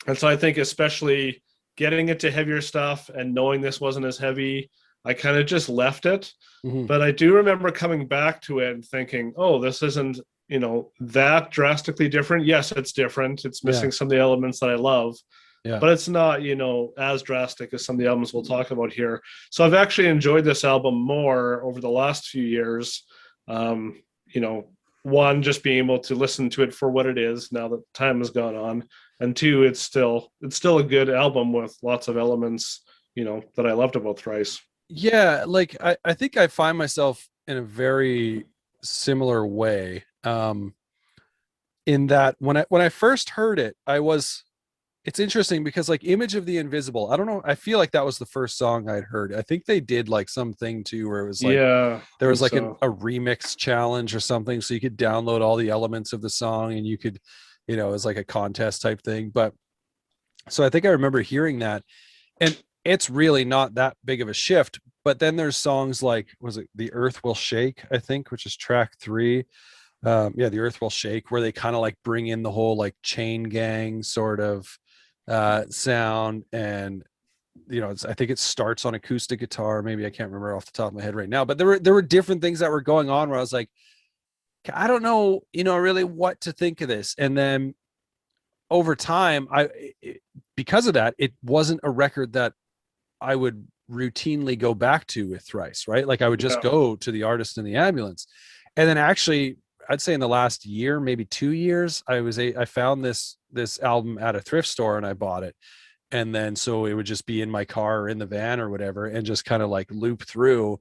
And so I think especially getting into heavier stuff and knowing this wasn't as heavy, I kind of just left it. Mm-hmm. But I do remember coming back to it and thinking, oh, this isn't, that drastically different. Yes, it's different. It's missing some of the elements that I love, but it's not, as drastic as some of the albums we'll talk about here. So I've actually enjoyed this album more over the last few years. One, just being able to listen to it for what it is now that time has gone on. And two, it's still a good album with lots of elements, that I loved about Thrice. Yeah. Like I think I find myself in a very similar way. In that when I first heard it, it's interesting because like Image of the Invisible, I don't know, I feel like that was the first song I'd heard. I think they did like something too where it was like Yeah, I there think was like so. a remix challenge or something, so you could download all the elements of the song and you could, it was like a contest type thing. But so I think I remember hearing that, and it's really not that big of a shift. But then there's songs like, was it The Earth Will Shake, I think, which is track 3. Yeah, The Earth Will Shake, where they kind of like bring in the whole like chain gang sort of sound. And I think it starts on acoustic guitar. Maybe I can't remember off the top of my head right now, but there were different things that were going on where I was like, I don't know, really what to think of this. And then over time, because of that, it wasn't a record that I would routinely go back to with Thrice, right? Like I would just Yeah. go to The Artist in the Ambulance. And then actually, I'd say in the last year, maybe 2 years, I found this album at a thrift store and I bought it. And then so it would just be in my car or in the van or whatever, and just kind of like loop through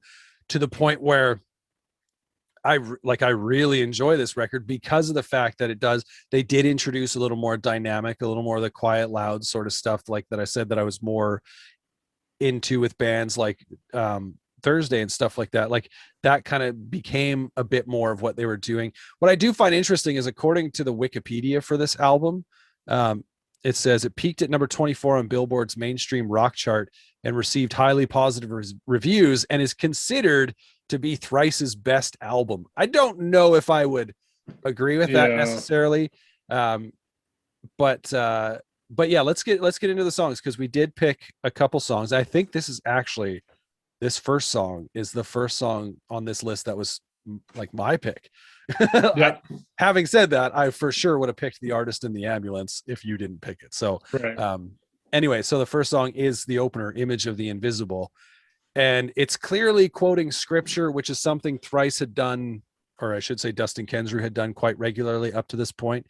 to the point where I really enjoy this record because of the fact that they did introduce a little more dynamic, a little more of the quiet, loud sort of stuff, like that I said that I was more into with bands like Thursday and stuff like that. Like that kind of became a bit more of what they were doing. What I do find interesting is, according to the Wikipedia for this album, um, it says it peaked at number 24 on Billboard's mainstream rock chart and received highly positive reviews and is considered to be Thrice's best album. I don't know if I would agree with that Yeah. necessarily. Um, but yeah, let's get into the songs, because we did pick a couple songs. I think this first song is the first song on this list that was like my pick. Yeah. Having said that, I for sure would have picked The Artist in the Ambulance if you didn't pick it. So Right. anyway, so the first song is the opener, Image of the Invisible. And it's clearly quoting scripture, which is something Thrice had done, or I should say Dustin Kensrue had done quite regularly up to this point.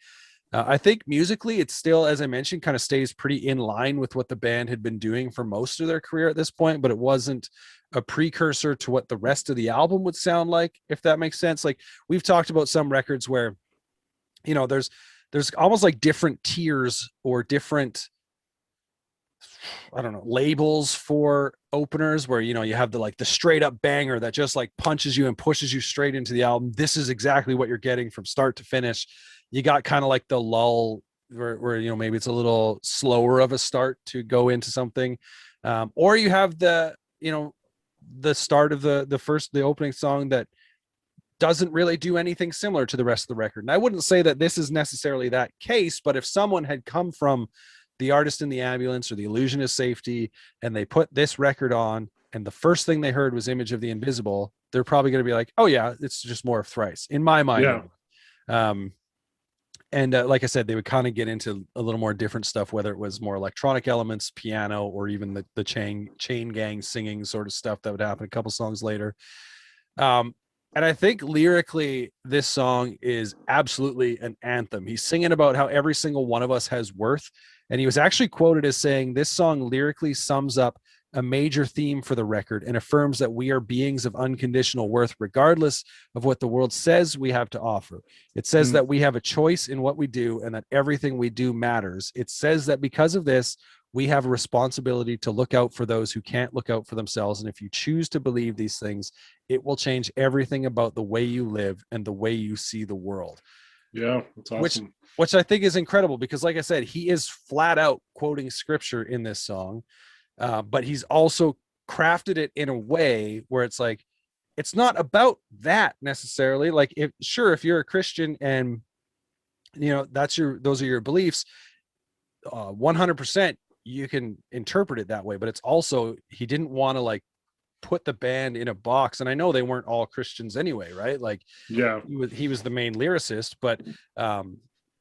I think musically, it's still, as I mentioned, kind of stays pretty in line with what the band had been doing for most of their career at this point, but it wasn't a precursor to what the rest of the album would sound like, if that makes sense. Like we've talked about some records where, there's almost like different tiers or different, I don't know, labels for openers where, you have the straight up banger that just like punches you and pushes you straight into the album. This is exactly what you're getting from start to finish. You got kind of like the lull where maybe it's a little slower of a start to go into something. Or you have the start of the opening song that doesn't really do anything similar to the rest of the record. And I wouldn't say that this is necessarily that case, but if someone had come from The Artist in the Ambulance or The Illusion of Safety and they put this record on and the first thing they heard was Image of the Invisible, they're probably going to be like, oh yeah, it's just more of Thrice, in my mind. Yeah. Anyway. And like I said, they would kind of get into a little more different stuff, whether it was more electronic elements, piano, or even the chain gang singing sort of stuff that would happen a couple songs later. And I think lyrically, this song is absolutely an anthem. He's singing about how every single one of us has worth. And he was actually quoted as saying, this song lyrically sums up a major theme for the record and affirms that we are beings of unconditional worth, regardless of what the world says we have to offer. It says that we have a choice in what we do and that everything we do matters. It says that because of this, we have a responsibility to look out for those who can't look out for themselves. And if you choose to believe these things, it will change everything about the way you live and the way you see the world. Yeah, that's awesome. Which I think is incredible because, like I said, he is flat out quoting scripture in this song, but he's also crafted it in a way where it's like, it's not about that necessarily. Like, if you're a Christian and those are your beliefs, 100% you can interpret it that way. But it's also, he didn't want to like put the band in a box, and I know they weren't all Christians anyway, right? Like, Yeah. he was the main lyricist, but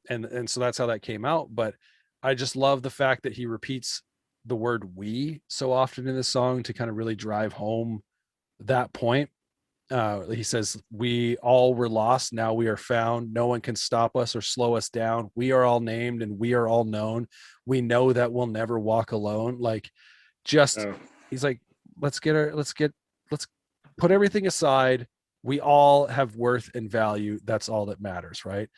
and so that's how that came out. But I just love the fact that he repeats the word "we" so often in this song to kind of really drive home that point. He says, "We all were lost, now we are found. No one can stop us or slow us down. We are all named and we are all known. We know that we'll never walk alone." Like, just Yeah. he's like, let's put everything aside we all have worth and value. That's all that matters, right?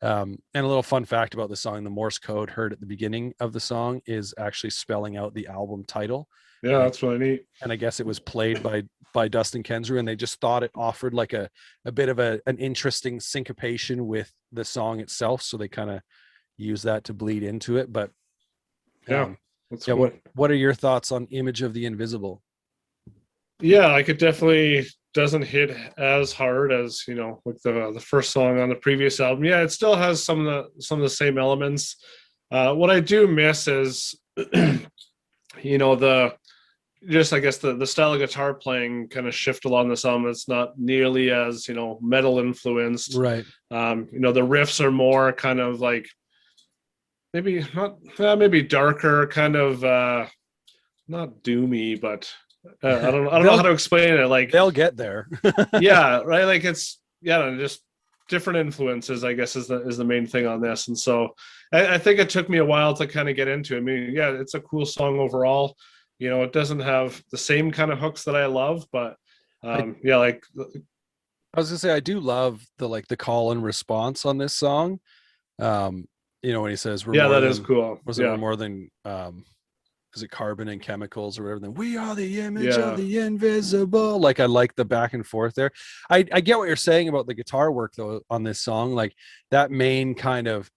And a little fun fact about the song: the Morse code heard at the beginning of the song is actually spelling out the album title. Yeah, And, that's really neat. and I guess it was played by Dustin Kensrue, and they just thought it offered like a bit of an interesting syncopation with the song itself, so they kind of use that to bleed into it. But Yeah, um, that's yeah, cool. what are your thoughts on Image of the Invisible? Yeah, like it definitely doesn't hit as hard as, like the first song on the previous album. Yeah, it still has some of the same elements. What I do miss is the just, I guess, the style of guitar playing kind of shift along this album. It's not nearly as, metal influenced. Right. The riffs are more kind of like maybe not maybe darker, kind of not doomy, but I don't know how to explain it. Like, they'll get there. yeah, right. Like it's, yeah, just different influences, I guess, is the main thing on this. And so I think it took me a while to kind of get into it. I mean, yeah, it's a cool song overall. It doesn't have the same kind of hooks that I love, but yeah, like I was gonna say I do love the call and response on this song. When he says we're yeah, more that is than cool. was it Yeah, we're more than is it carbon and chemicals or whatever? Then we are the image yeah, of the invisible. Like I like the back and forth there. I get what you're saying about the guitar work though on this song. Like that main kind of,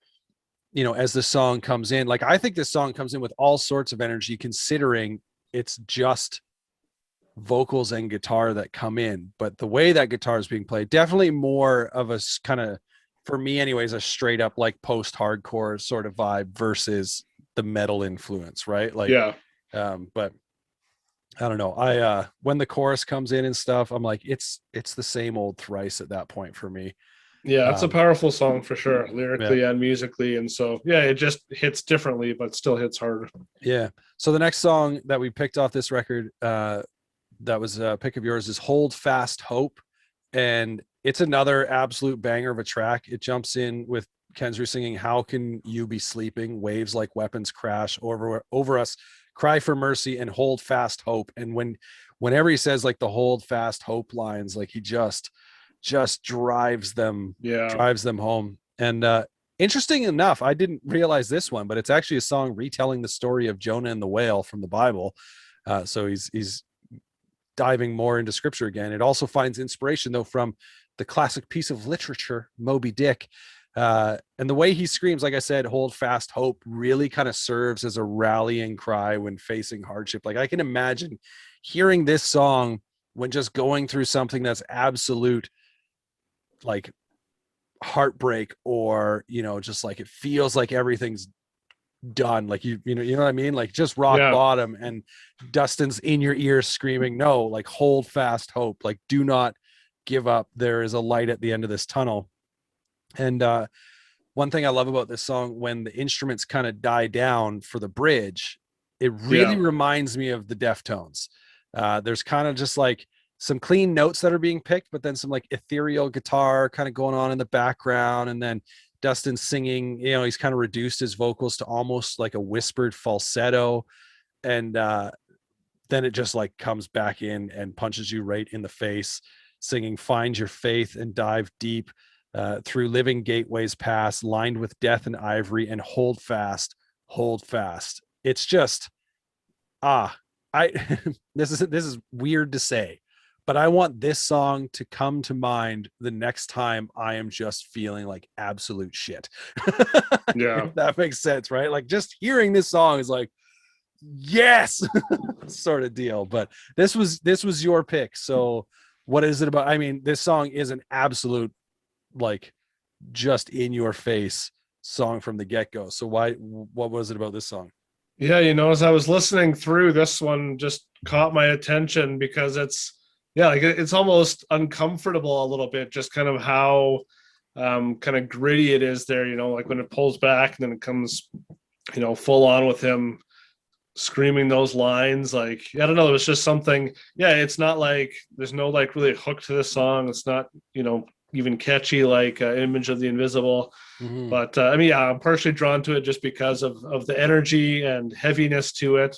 as the song comes in, like I think this song comes in with all sorts of energy considering it's just vocals and guitar that come in, but the way that guitar is being played, definitely more of a kind of, for me anyways, a straight up like post-hardcore sort of vibe versus the metal influence, right? Like yeah, but I don't know, I when the chorus comes in and stuff, I'm like it's the same old Thrice at that point for me. yeah. It's a um powerful song for sure, yeah lyrically and musically, and so yeah, it just hits differently, but still hits hard. yeah so the next song that we picked off this record, that was a pick of yours, is Hold Fast Hope. And it's another absolute banger of a track. It jumps in with Kensrue singing, "How can you be sleeping? Waves like weapons crash over us. Cry for mercy and hold fast hope." And whenever he says like the hold fast hope lines, like he just drives them Yeah, home. And interesting enough, I didn't realize this one, but it's actually a song retelling the story of Jonah and the whale from the Bible. So he's diving more into scripture again. It also finds inspiration though from the classic piece of literature, Moby Dick. And the way he screams, like I said, hold fast hope, really kind of serves as a rallying cry when facing hardship. Like I can imagine hearing this song when just going through something that's absolute like heartbreak, or just like it feels like everything's done, like you know what I mean, like just rock yeah, bottom, and Dustin's in your ear screaming, no, like hold fast hope, like do not give up, there is a light at the end of this tunnel. And one thing I love about this song, when the instruments kind of die down for the bridge, it really yeah, reminds me of the Deftones. There's kind of just like some clean notes that are being picked, but then some like ethereal guitar kind of going on in the background, and then Dustin singing, he's kind of reduced his vocals to almost like a whispered falsetto. And then it just like comes back in and punches you right in the face, singing, "Find your faith and dive deep through living gateways past, lined with death and ivory, and hold fast, hold fast." It's just, I this is weird to say, but I want this song to come to mind the next time I am just feeling like absolute shit. yeah. If that makes sense, right? Like just hearing this song is like, yes, sort of deal. But this was your pick. So what is it about? I mean, this song is an absolute like just in your face song from the get-go. So what was it about this song? Yeah, as I was listening through, this one just caught my attention because yeah, like it's almost uncomfortable a little bit, just kind of how kind of gritty it is there, like when it pulls back and then it comes, full on with him screaming those lines. Like, I don't know, it was just something. Yeah, it's not like there's no like really hook to this song. It's not, even catchy like Image of the Invisible. Mm-hmm. But I mean, yeah, I'm partially drawn to it just because of the energy and heaviness to it.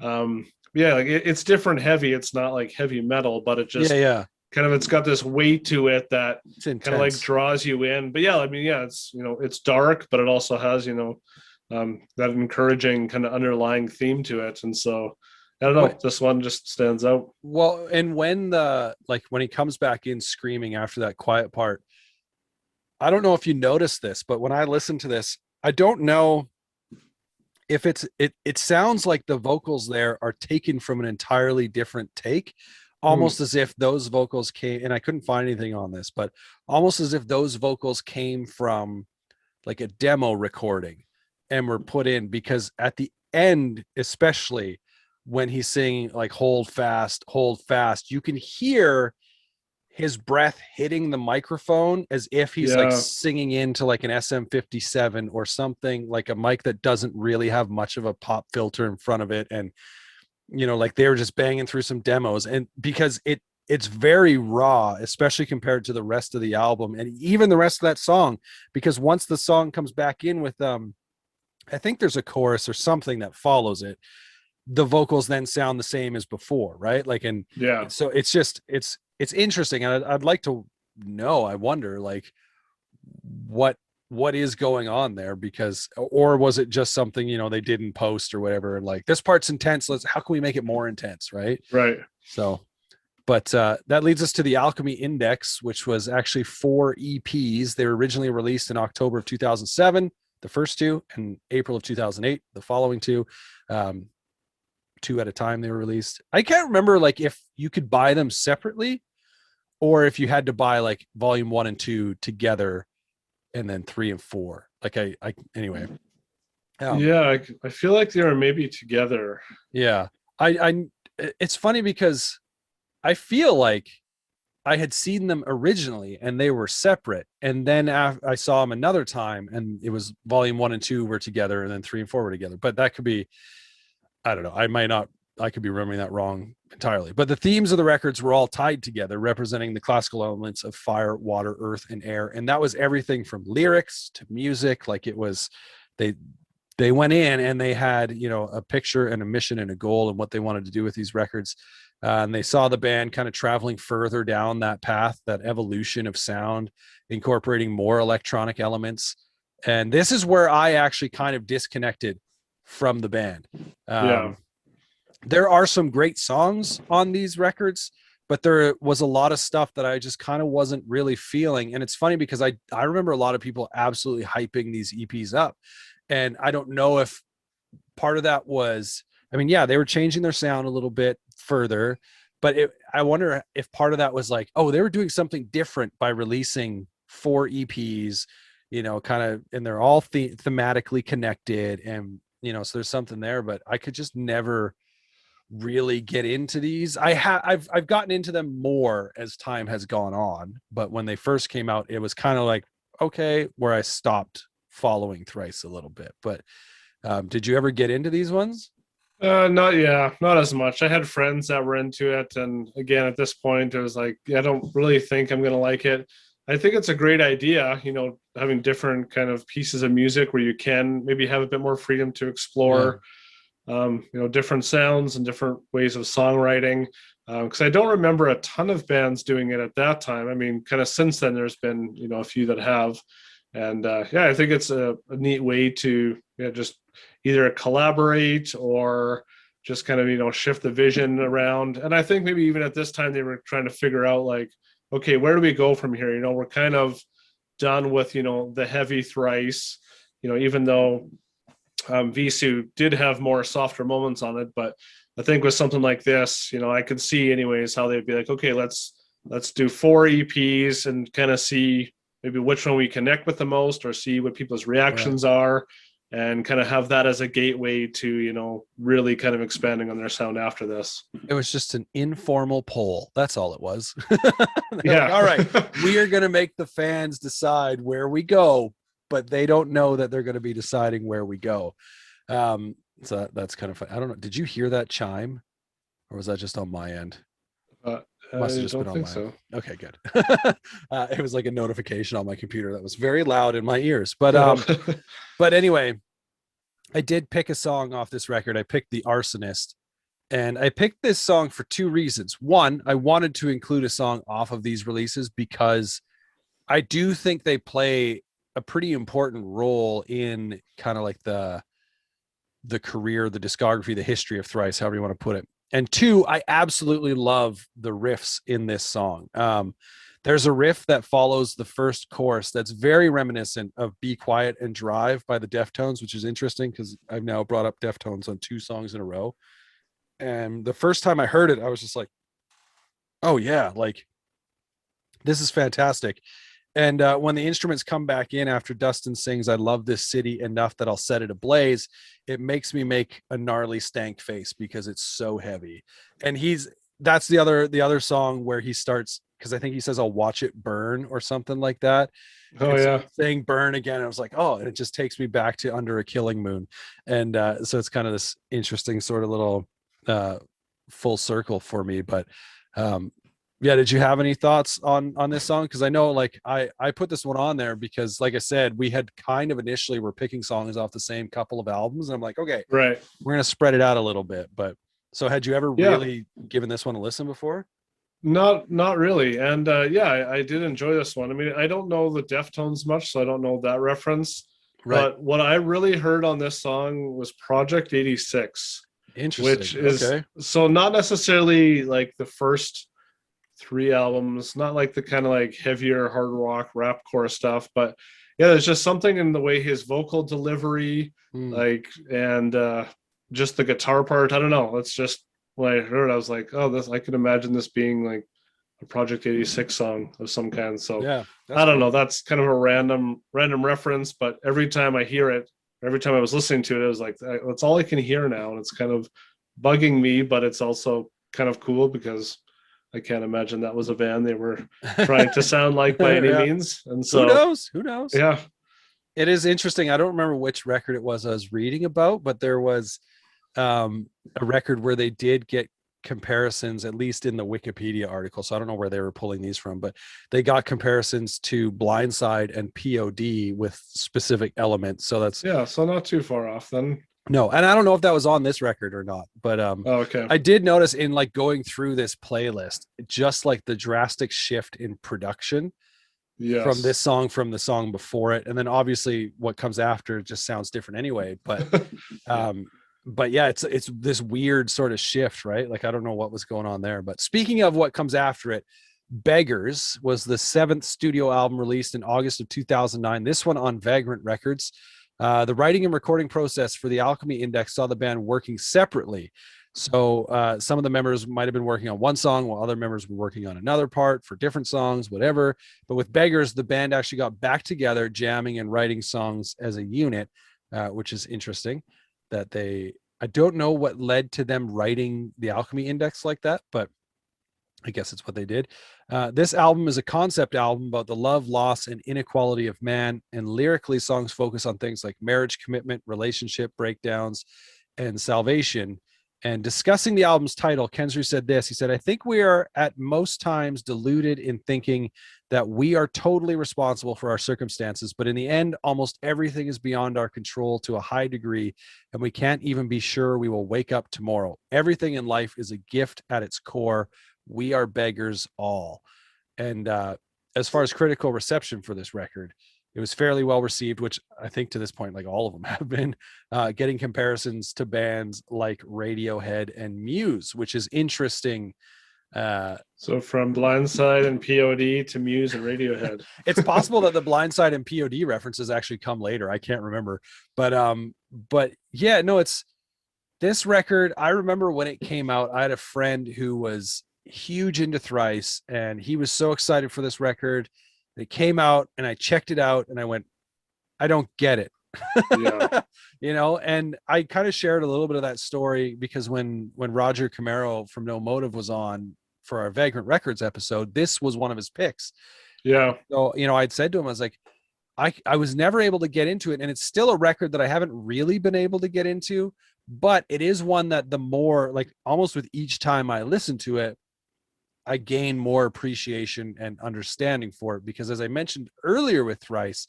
Yeah, like it's different heavy. It's not like heavy metal, but it Yeah, just yeah. kind of, it's got this weight to it that It's kind of like intense. draws you in. But yeah, I mean, yeah, it's, it's dark, but it also has, that encouraging kind of underlying theme to it. And so I don't know, What this one just stands out. well, and when when he comes back in screaming after that quiet part, I don't know if you noticed this, but when I listen to this, I don't know if it sounds like the vocals there are taken from an entirely different take, Hmm. almost as if those vocals came, and I couldn't find anything on this, but almost as if those vocals came from like a demo recording and were put in, because at the end, especially when he's singing like hold fast, you can hear his breath hitting the microphone as if he's like Yeah. singing into like an SM57 or something, like a mic that doesn't really have much of a pop filter in front of it. And like they were just banging through some demos, and because it's very raw, especially compared to the rest of the album and even the rest of that song, because once the song comes back in with I think there's a chorus or something that follows it, the vocals then sound the same as before, right? Like, and Yeah. so it's just it's interesting, and I'd like to know. I wonder, like, what what is going on there, because, or was it just something they did in post or whatever, and like, this part's intense, let's, how can we make it more intense, right? Right. So, but that leads us to the Alchemy Index, which was actually 4 EPs. They were originally released in October of 2007, the first two, and April of 2008, the following two. um, Two at a time they were released. I can't remember like if you could buy them separately or if you had to buy like volume 1 and 2 together and then 3 and 4. Like I anyway. Um, Yeah. I feel like they were maybe together. yeah. I it's funny because I feel like I had seen them originally and they were separate, and then I saw them another time and it was volume 1 and 2 were together and then 3 and 4 were together. But that could be, I don't know. I could be remembering that wrong entirely. But the themes of the records were all tied together, representing the classical elements of fire, water, earth, and air. And that was everything from lyrics to music. Like, it was, they they went in and they had, a picture and a mission and a goal and what they wanted to do with these records. And they saw the band kind of traveling further down that path, that evolution of sound, incorporating more electronic elements. And this is where I actually kind of disconnected from the band. Yeah. Um, there are some great songs on these records, but there was a lot of stuff that I just kind of wasn't really feeling. And it's funny because I remember a lot of people absolutely hyping these EPs up. And I don't know if part of that was, I mean, yeah, they were changing their sound a little bit further, but I wonder if part of that was like, oh, they were doing something different by releasing 4 EPs, kind of, and they're all thematically connected. And, so there's something there, but I could just never really get into these. I've gotten into them more as time has gone on, but when they first came out, it was kind of like, okay, where I stopped following Thrice a little bit. But did you ever get into these ones? Not yeah, not as much. I had friends that were into it, and again, at this point, it was like, yeah, I don't really think I'm gonna like it. I think it's a great idea, having different kind of pieces of music where you can maybe have a bit more freedom to Yeah, explore, different sounds and different ways of songwriting. Because I don't remember a ton of bands doing it at that time. I mean, kind of since then, there's been a few that have, and yeah, I think it's a neat way to just either collaborate or just kind of shift the vision around. And I think maybe even at this time they were trying to figure out like, okay, where do we go from here? We're kind of done with the heavy Thrice. Even though Visu did have more softer moments on it, but I think with something like this, I could see anyways how they'd be like, okay, let's do 4 EPs and kind of see maybe which one we connect with the most, or see what people's right. reactions are, and kind of have that as a gateway to really kind of expanding on their sound after this. It was just an informal poll. That's all it was. They're like, Yeah. all right, we are going to make the fans decide where we go, but they don't know that they're going to be deciding where we go. So that's kind of fun. I don't know. Did you hear that chime, or was that just on my end? uh, Must have I just been don't on think my end. so. Okay, good. It was like a notification on my computer that was very loud in my ears. But Oh. but anyway, I did pick a song off this record. I picked the Arsonist, And I picked this song for two reasons. One, I wanted to include a song off of these releases because I do think they play a pretty important role in kind of like the career, the discography, the history of Thrice, however you want to put it. And two, I absolutely love the riffs in this song. There's a riff that follows the first chorus that's very reminiscent of Be Quiet and Drive by the Deftones, which is interesting because I've now brought up Deftones on two songs in a row. And the first time I heard it, I was just like, oh, yeah, like this is fantastic. And when the instruments come back in after Dustin sings, I love this city enough that I'll set it ablaze, it makes me make a gnarly stank face because it's so heavy. And that's the other song where he starts, because I think he says, I'll watch it burn or something like that. Oh And so yeah. saying burn again, I was like, oh, and it just takes me back to Under a Killing Moon. And so it's kind of this interesting sort of little full circle for me. But yeah, did you have any thoughts on this song? Because I know, like, I put this one on there because, like I said, we had kind of initially were picking songs off the same couple of albums, and I'm like, okay, Right. we're gonna spread it out a little bit. But so, had you ever Yeah. really given this one a listen before? Not really. And yeah, I did enjoy this one. I mean, I don't know the Deftones much, so I don't know that reference. Right. But what I really heard on this song was Project 86, which Interesting. is Okay. so not necessarily like the first three albums, not like the kind of like heavier hard rock rapcore stuff, but yeah, there's just something in the way his vocal delivery, Hmm. like, and just the guitar part. I don't know. It's just when I heard it, I was like, oh, this, I could imagine this being like a Project 86 song of some kind. So Yeah, I that's don't know. cool. That's kind of a random reference, but every time I hear it, every time I was listening to it, it was like that's all I can hear now, and it's kind of bugging me, but it's also kind of cool because I can't imagine that was a band they were trying to sound like by any Yeah. means. And Who so, knows? Who knows? yeah, It is interesting. I don't remember which record it was I was reading about, but there was a record where they did get comparisons, at least in the Wikipedia article. So I don't know where they were pulling these from, but they got comparisons to Blindside and POD with specific elements. So that's yeah, so not too far off then. no, and I don't know if that was on this record or not, but Oh, okay. I did notice in like going through this playlist, just like the drastic shift in production from Yes. this song from the song before it, and then obviously what comes after just sounds different anyway. But Yeah. but yeah, it's this weird sort of shift, right? Like I don't know what was going on there. But speaking of what comes after it, Beggars was the seventh studio album released in August of 2009. This one on Vagrant Records. The writing and recording process for the Alchemy Index saw the band working separately. So some of the members might have been working on one song while other members were working on another part for different songs, whatever. But with Beggars, the band actually got back together, jamming and writing songs as a unit, which is interesting that I don't know what led to them writing the Alchemy Index like that, but I guess it's what they did. This album is a concept album about the love, loss, and inequality of man. And lyrically, songs focus on things like marriage, commitment, relationship breakdowns, and salvation. And discussing the album's title, Kensru said this. He said, I think we are at most times deluded in thinking that we are totally responsible for our circumstances. But in the end, almost everything is beyond our control to a high degree. And we can't even be sure we will wake up tomorrow. Everything in life is a gift at its core. We are beggars all. And as far as critical reception for this record, it was fairly well received, which I think to this point, like all of them have been, getting comparisons to bands like Radiohead and Muse, which is interesting. So from Blindside and POD to Muse and Radiohead. It's possible that the Blindside and POD references actually come later. I can't remember, but yeah, no, it's this record. I remember when it came out, I had a friend who was huge into Thrice, and he was so excited for this record. It came out, and I checked it out, and I went, I don't get it. Yeah. And I kind of shared a little bit of that story because when Roger Camaro from No Motive was on for our Vagrant Records episode, this was one of his picks. Yeah. So, I'd said to him, I was like, I was never able to get into it. And it's still a record that I haven't really been able to get into, but it is one that the more, like, almost with each time I listen to it, I gain more appreciation and understanding for it. Because as I mentioned earlier with Thrice,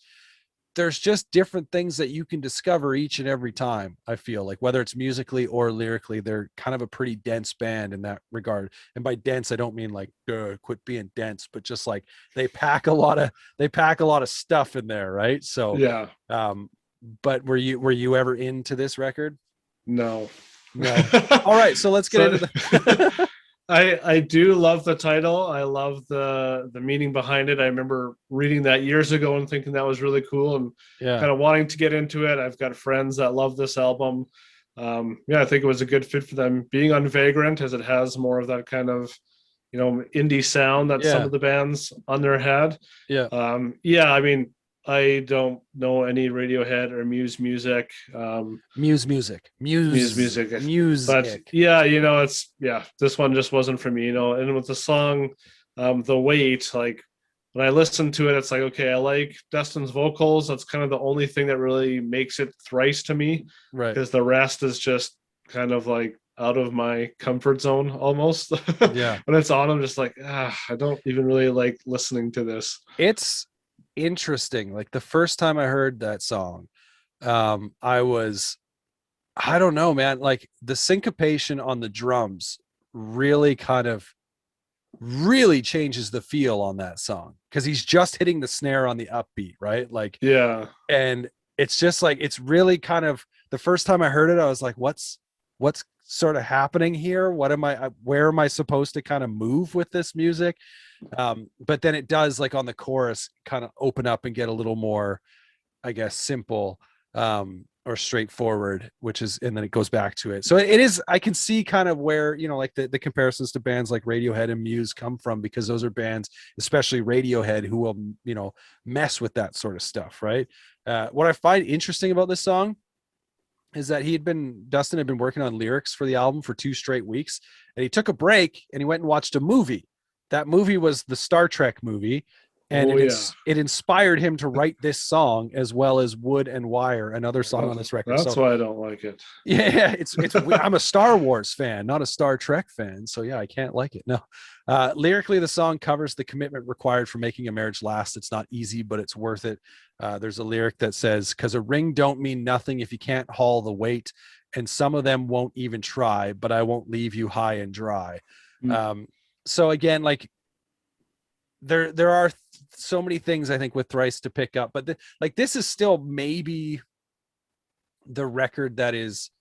there's just different things that you can discover each and every time. I feel like whether it's musically or lyrically, they're kind of a pretty dense band in that regard. And by dense, I don't mean like quit being dense, but just like they pack a lot of stuff in there, right? So Yeah. but were you ever into this record? No. No. All right, so let's get So into the I do love the title. I love the meaning behind it. I remember reading that years ago and thinking that was really cool and yeah. kind of wanting to get into it. I've got friends that love this album. Yeah, I think it was a good fit for them being on Vagrant, as it has more of that kind of, indie sound that some Yeah. of the bands on there had. Yeah. Yeah, I mean, I don't know any Radiohead or Muse music. Muse music. But Music. yeah, this one just wasn't for me, and with the song, The Wait, like when I listen to it, it's like, okay, I like Dustin's vocals. That's kind of the only thing that really makes it Thrice to me, Right. because the rest is just kind of like out of my comfort zone almost. Yeah. When it's on, I'm just like, I don't even really like listening to this. It's interesting. Like the first time I heard that song, I don't know, man, like the syncopation on the drums really kind of really changes the feel on that song because he's just hitting the snare on the upbeat, right? Like, Yeah. and it's just like it's really kind of the first time I heard it, I was like, what's sort of happening here? Where am I supposed to kind of move with this music? But then it does, like on the chorus, kind of open up and get a little more, I guess, simple or straightforward, and then it goes back to it. So it is, I can see kind of where, like the comparisons to bands like Radiohead and Muse come from, because those are bands, especially Radiohead, who will, mess with that sort of stuff, right? What I find interesting about this song is that Dustin had been working on lyrics for the album for 2 straight weeks, and he took a break and he went and watched a movie. That movie was the Star Trek movie. And it inspired him to write this song, as well as Wood and Wire, another song on this record. That's why I don't like it. Yeah, it's I'm a Star Wars fan, not a Star Trek fan. So yeah, I can't like it. No. Lyrically, the song covers the commitment required for making a marriage last. It's not easy, but it's worth it. There's a lyric that says, "'Cause a ring don't mean nothing if you can't haul the weight, and some of them won't even try, but I won't leave you high and dry." So again, like there are so many things I think with Thrice to pick up, but this is still maybe the record that is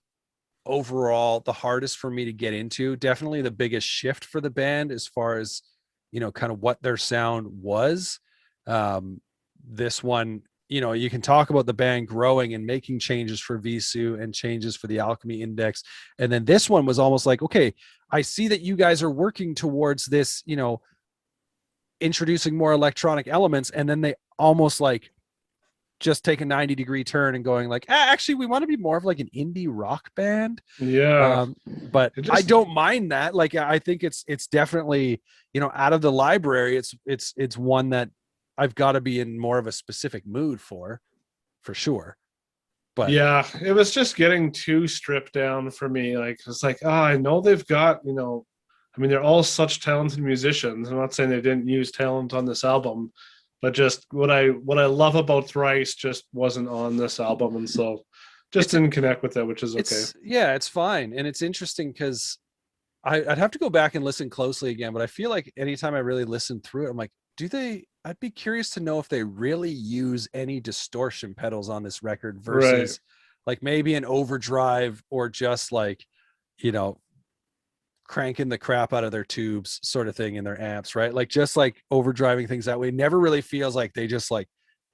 overall the hardest for me to get into. Definitely the biggest shift for the band as far as, kind of what their sound was. This one, you can talk about the band growing and making changes for Visu and changes for the Alchemy Index. And then this one was almost like, okay, I see that you guys are working towards this, introducing more electronic elements, and then they almost like just take a 90-degree turn and going like, actually we want to be more of like an indie rock band. But I don't mind that. Like I think it's definitely, out of the library, it's one that I've got to be in more of a specific mood for sure. But yeah, it was just getting too stripped down for me. Like it's like, I know they've got, I mean, they're all such talented musicians. I'm not saying they didn't use talent on this album, but just what I love about Thrice just wasn't on this album, and so just didn't connect with it, which is okay. It's fine, and it's interesting because I'd have to go back and listen closely again, but I feel like anytime I really listen through it, I'm like, I'd be curious to know if they really use any distortion pedals on this record versus like maybe an overdrive or just like, cranking the crap out of their tubes sort of thing in their amps, right? Like just like overdriving things that way never really feels like they just like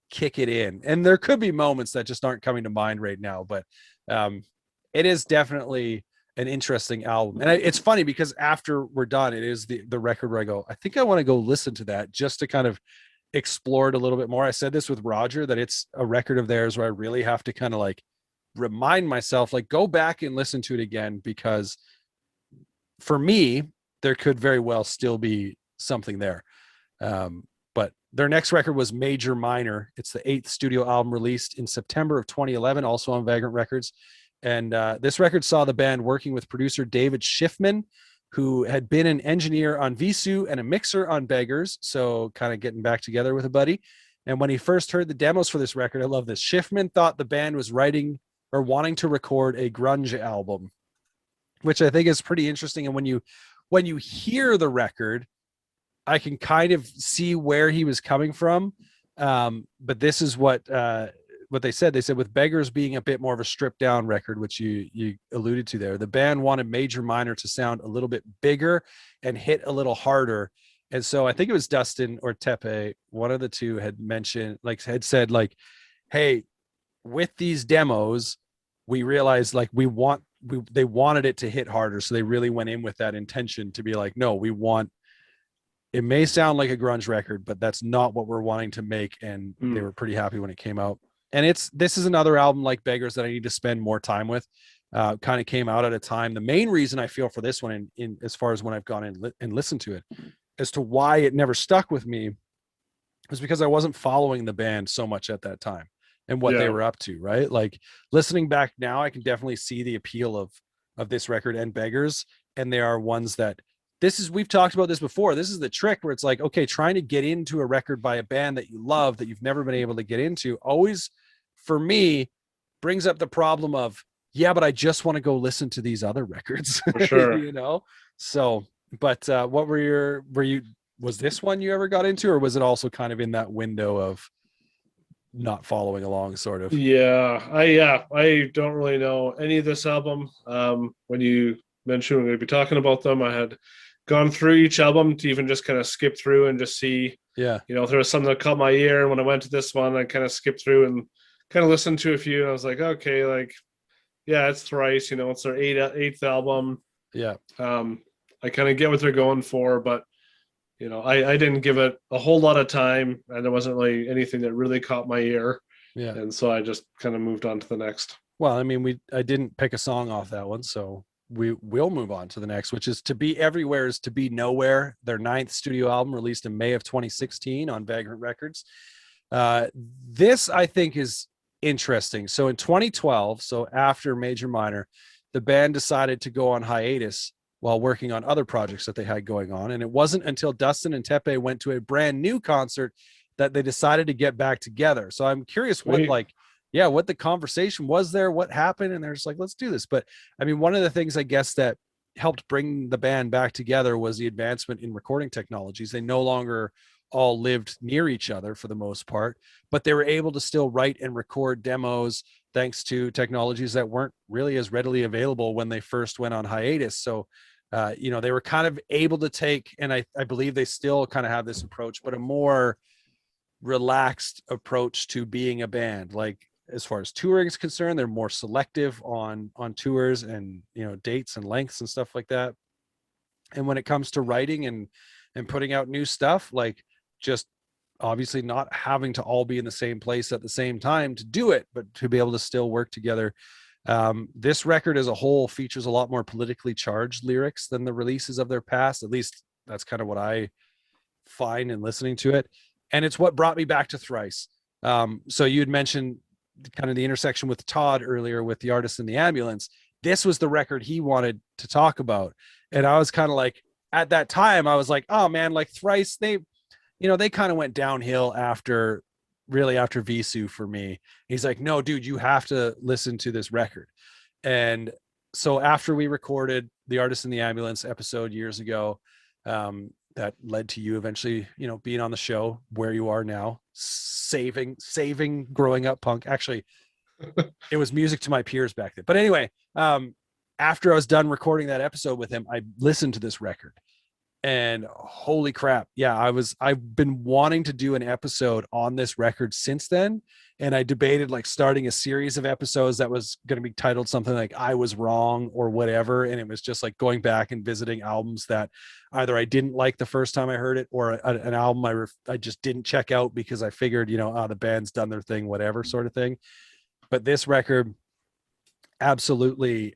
kick it in. And there could be moments that just aren't coming to mind right now, but it is definitely an interesting album. And it's funny because after we're done, it is the record where I go, I think I want to go listen to that just to kind of explore it a little bit more. I said this with Roger, that it's a record of theirs where I really have to kind of like remind myself, like go back and listen to it again, because for me, there could very well still be something there. But their next record was Major Minor. It's the 8th studio album released in September of 2011, also on Vagrant Records. And this record saw the band working with producer David Schiffman, who had been an engineer on Visu and a mixer on Beggars. So kind of getting back together with a buddy. And when he first heard the demos for this record, I love this. Schiffman thought the band was writing or wanting to record a grunge album, which I think is pretty interesting. And when you hear the record, I can kind of see where he was coming from. But this is what they said. They said with Beggars being a bit more of a stripped down record, which you alluded to there, the band wanted Major Minor to sound a little bit bigger and hit a little harder. And so I think it was Dustin or Tepe, one of the two, had mentioned, like, had said, like, hey, with these demos, we realized like they wanted it to hit harder. So they really went in with that intention to be like, no, we want, it may sound like a grunge record, but that's not what we're wanting to make. And they were pretty happy when it came out. And this is another album like Beggars that I need to spend more time with. Kind of came out at a time. The main reason I feel for this one, in as far as when I've gone in and listened to it, as to why it never stuck with me, was because I wasn't following the band so much at that time and what they were up to, right? Like listening back now, I can definitely see the appeal of this record and Beggars. And they are ones that we've talked about this before. This is the trick where it's like, okay, trying to get into a record by a band that you love, that you've never been able to get into, always, for me, brings up the problem of, yeah, but I just want to go listen to these other records, For sure. you know? So, but what was this one you ever got into, or was it also kind of in that window of not following along, sort of? I don't really know any of this album. When you mentioned we're going to be talking about them, I had gone through each album to even just kind of skip through and just see, if there was something that caught my ear. And when I went to this one, I kind of skipped through and kind of listened to a few. And I was like, okay, like, yeah, it's Thrice, it's their eighth album. Yeah. I kind of get what they're going for, but I didn't give it a whole lot of time, and there wasn't really anything that really caught my ear. Yeah. And so I just kind of moved on to the next. Well, I mean, I didn't pick a song off that one, so we will move on to the next, which is To Be Everywhere is To Be Nowhere, their 9th studio album released in May of 2016 on Vagrant Records. This, I think, is interesting. So in 2012, so after Major Minor, the band decided to go on hiatus while working on other projects that they had going on. And it wasn't until Dustin and Tepe went to a brand new concert that they decided to get back together. So I'm curious what the conversation was there, what happened. And they're just like, let's do this. But I mean, one of the things I guess that helped bring the band back together was the advancement in recording technologies. They no longer all lived near each other for the most part, but they were able to still write and record demos thanks to technologies that weren't really as readily available when they first went on hiatus. So they were kind of able to take, and I believe they still kind of have this approach, but a more relaxed approach to being a band. Like as far as touring is concerned, they're more selective on tours and, dates and lengths and stuff like that. And when it comes to writing and putting out new stuff, like just obviously not having to all be in the same place at the same time to do it, but to be able to still work together. This record as a whole features a lot more politically charged lyrics than the releases of their past. At least that's kind of what I find in listening to it. And it's what brought me back to Thrice. So you had mentioned kind of the intersection with Todd earlier with The Artist in the Ambulance. This was the record he wanted to talk about. And I was kind of like, at that time, I was like, oh man, like Thrice, they kind of went downhill after Visu for me. He's like, no, dude, you have to listen to this record. And so after we recorded The Artist in the Ambulance episode years ago, that led to you eventually, being on the show where you are now, saving growing up punk. Actually, it was music to my peers back then. But anyway, after I was done recording that episode with him, I listened to this record. And holy crap. Yeah, I've been wanting to do an episode on this record since then. And I debated like starting a series of episodes that was going to be titled something like I Was Wrong or whatever. And it was just like going back and visiting albums that either I didn't like the first time I heard it, or an album I just didn't check out because I figured, the band's done their thing, whatever sort of thing. But this record absolutely,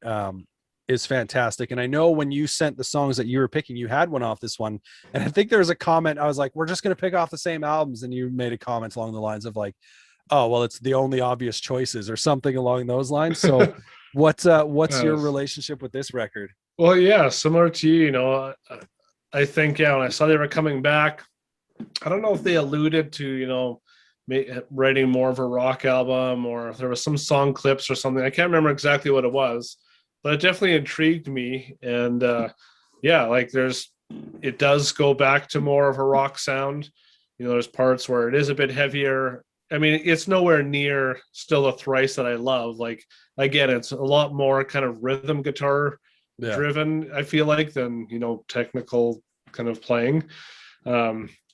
is fantastic. And I know when you sent the songs that you were picking, you had one off this one. And I think there was a comment, I was like, we're just going to pick off the same albums. And you made a comment along the lines of like, oh, well, it's the only obvious choices or something along those lines. So what's your relationship with this record? Well, yeah, similar to you, I think, when I saw they were coming back, I don't know if they alluded to, writing more of a rock album, or there was some song clips or something. I can't remember exactly what it was, but it definitely intrigued me. And yeah, like it does go back to more of a rock sound. There's parts where it is a bit heavier. I mean, it's nowhere near still a Thrice that I love. Like, again, it's a lot more kind of rhythm guitar Yeah. driven, I feel like, than technical kind of playing,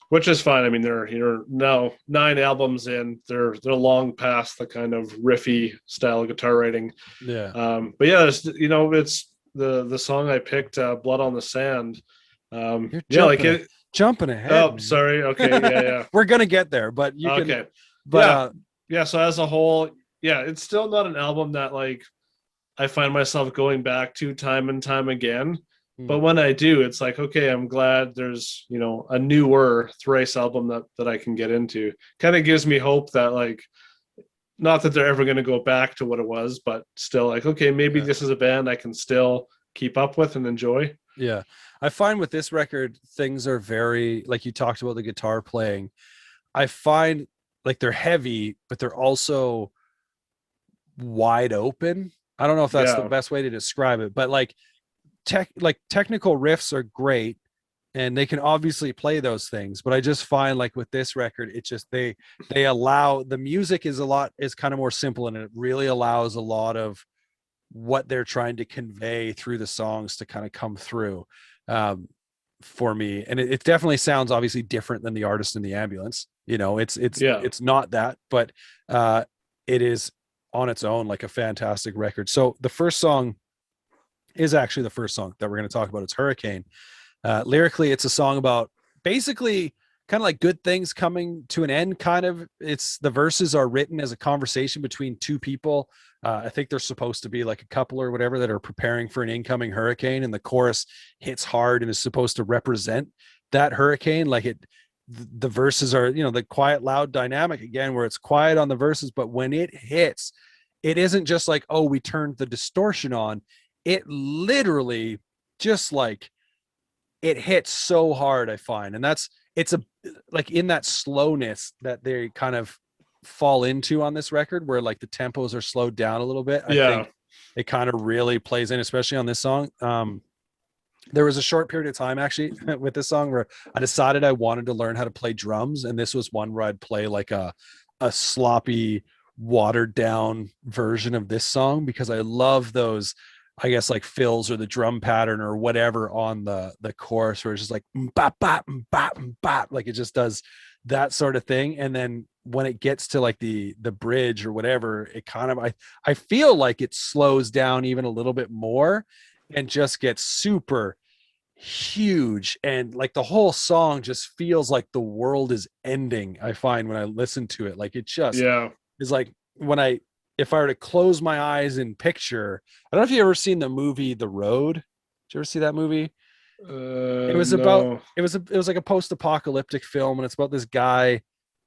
which is fine. I mean, they're now 9 albums in. They're long past the kind of riffy style guitar writing. Yeah. But yeah, it's the song I picked, "Blood on the Sand." You're Yeah, like it. jumping ahead. Oh, Man. sorry. Okay, yeah. We're gonna get there, but you can. Okay, But yeah. So as a whole, yeah, it's still not an album that like I find myself going back to time and time again. But when I do, it's like, okay, I'm glad there's, a newer Thrice album that I can get into. Kind of gives me hope that, like, not that they're ever going to go back to what it was, but still, like, okay, maybe this is a band I can still keep up with and enjoy. Yeah. I find with this record, things are very, like you talked about the guitar playing. I find like they're heavy, but they're also wide open. I don't know if that's the best way to describe it, but like technical riffs are great and they can obviously play those things, but I just find like with this record, it's just they allow, the music is kind of more simple, and it really allows a lot of what they're trying to convey through the songs to kind of come through for me. And it definitely sounds obviously different than The Artist in the Ambulance. It's not that, but it is on its own like a fantastic record. So the first song is actually the first song that we're going to talk about. It's Hurricane. Lyrically, it's a song about basically kind of like good things coming to an end. Kind of, it's the verses are written as a conversation between two people. I think they're supposed to be like a couple or whatever that are preparing for an incoming hurricane, and the chorus hits hard and is supposed to represent that hurricane. Like the verses are, the quiet, loud dynamic again, where it's quiet on the verses, but when it hits, it isn't just like, oh, we turned the distortion on. It literally just like it hits so hard, I find. And it's like in that slowness that they kind of fall into on this record, where like the tempos are slowed down a little bit. I think it kind of really plays in, especially on this song. There was a short period of time actually with this song where I decided I wanted to learn how to play drums. And this was one where I'd play like a sloppy, watered down version of this song, because I love those, I guess, like fills or the drum pattern or whatever on the chorus, where it's just like bop, bop, bop, bop, like it just does that sort of thing. And then when it gets to like the bridge or whatever, it kind of, I feel like it slows down even a little bit more and just gets super huge. And like the whole song just feels like the world is ending. I find when I listen to it, like it just is like if I were to close my eyes and picture, I don't know if you ever seen the movie The Road. Did you ever see that movie? It was about, it was like a post-apocalyptic film, and it's about this guy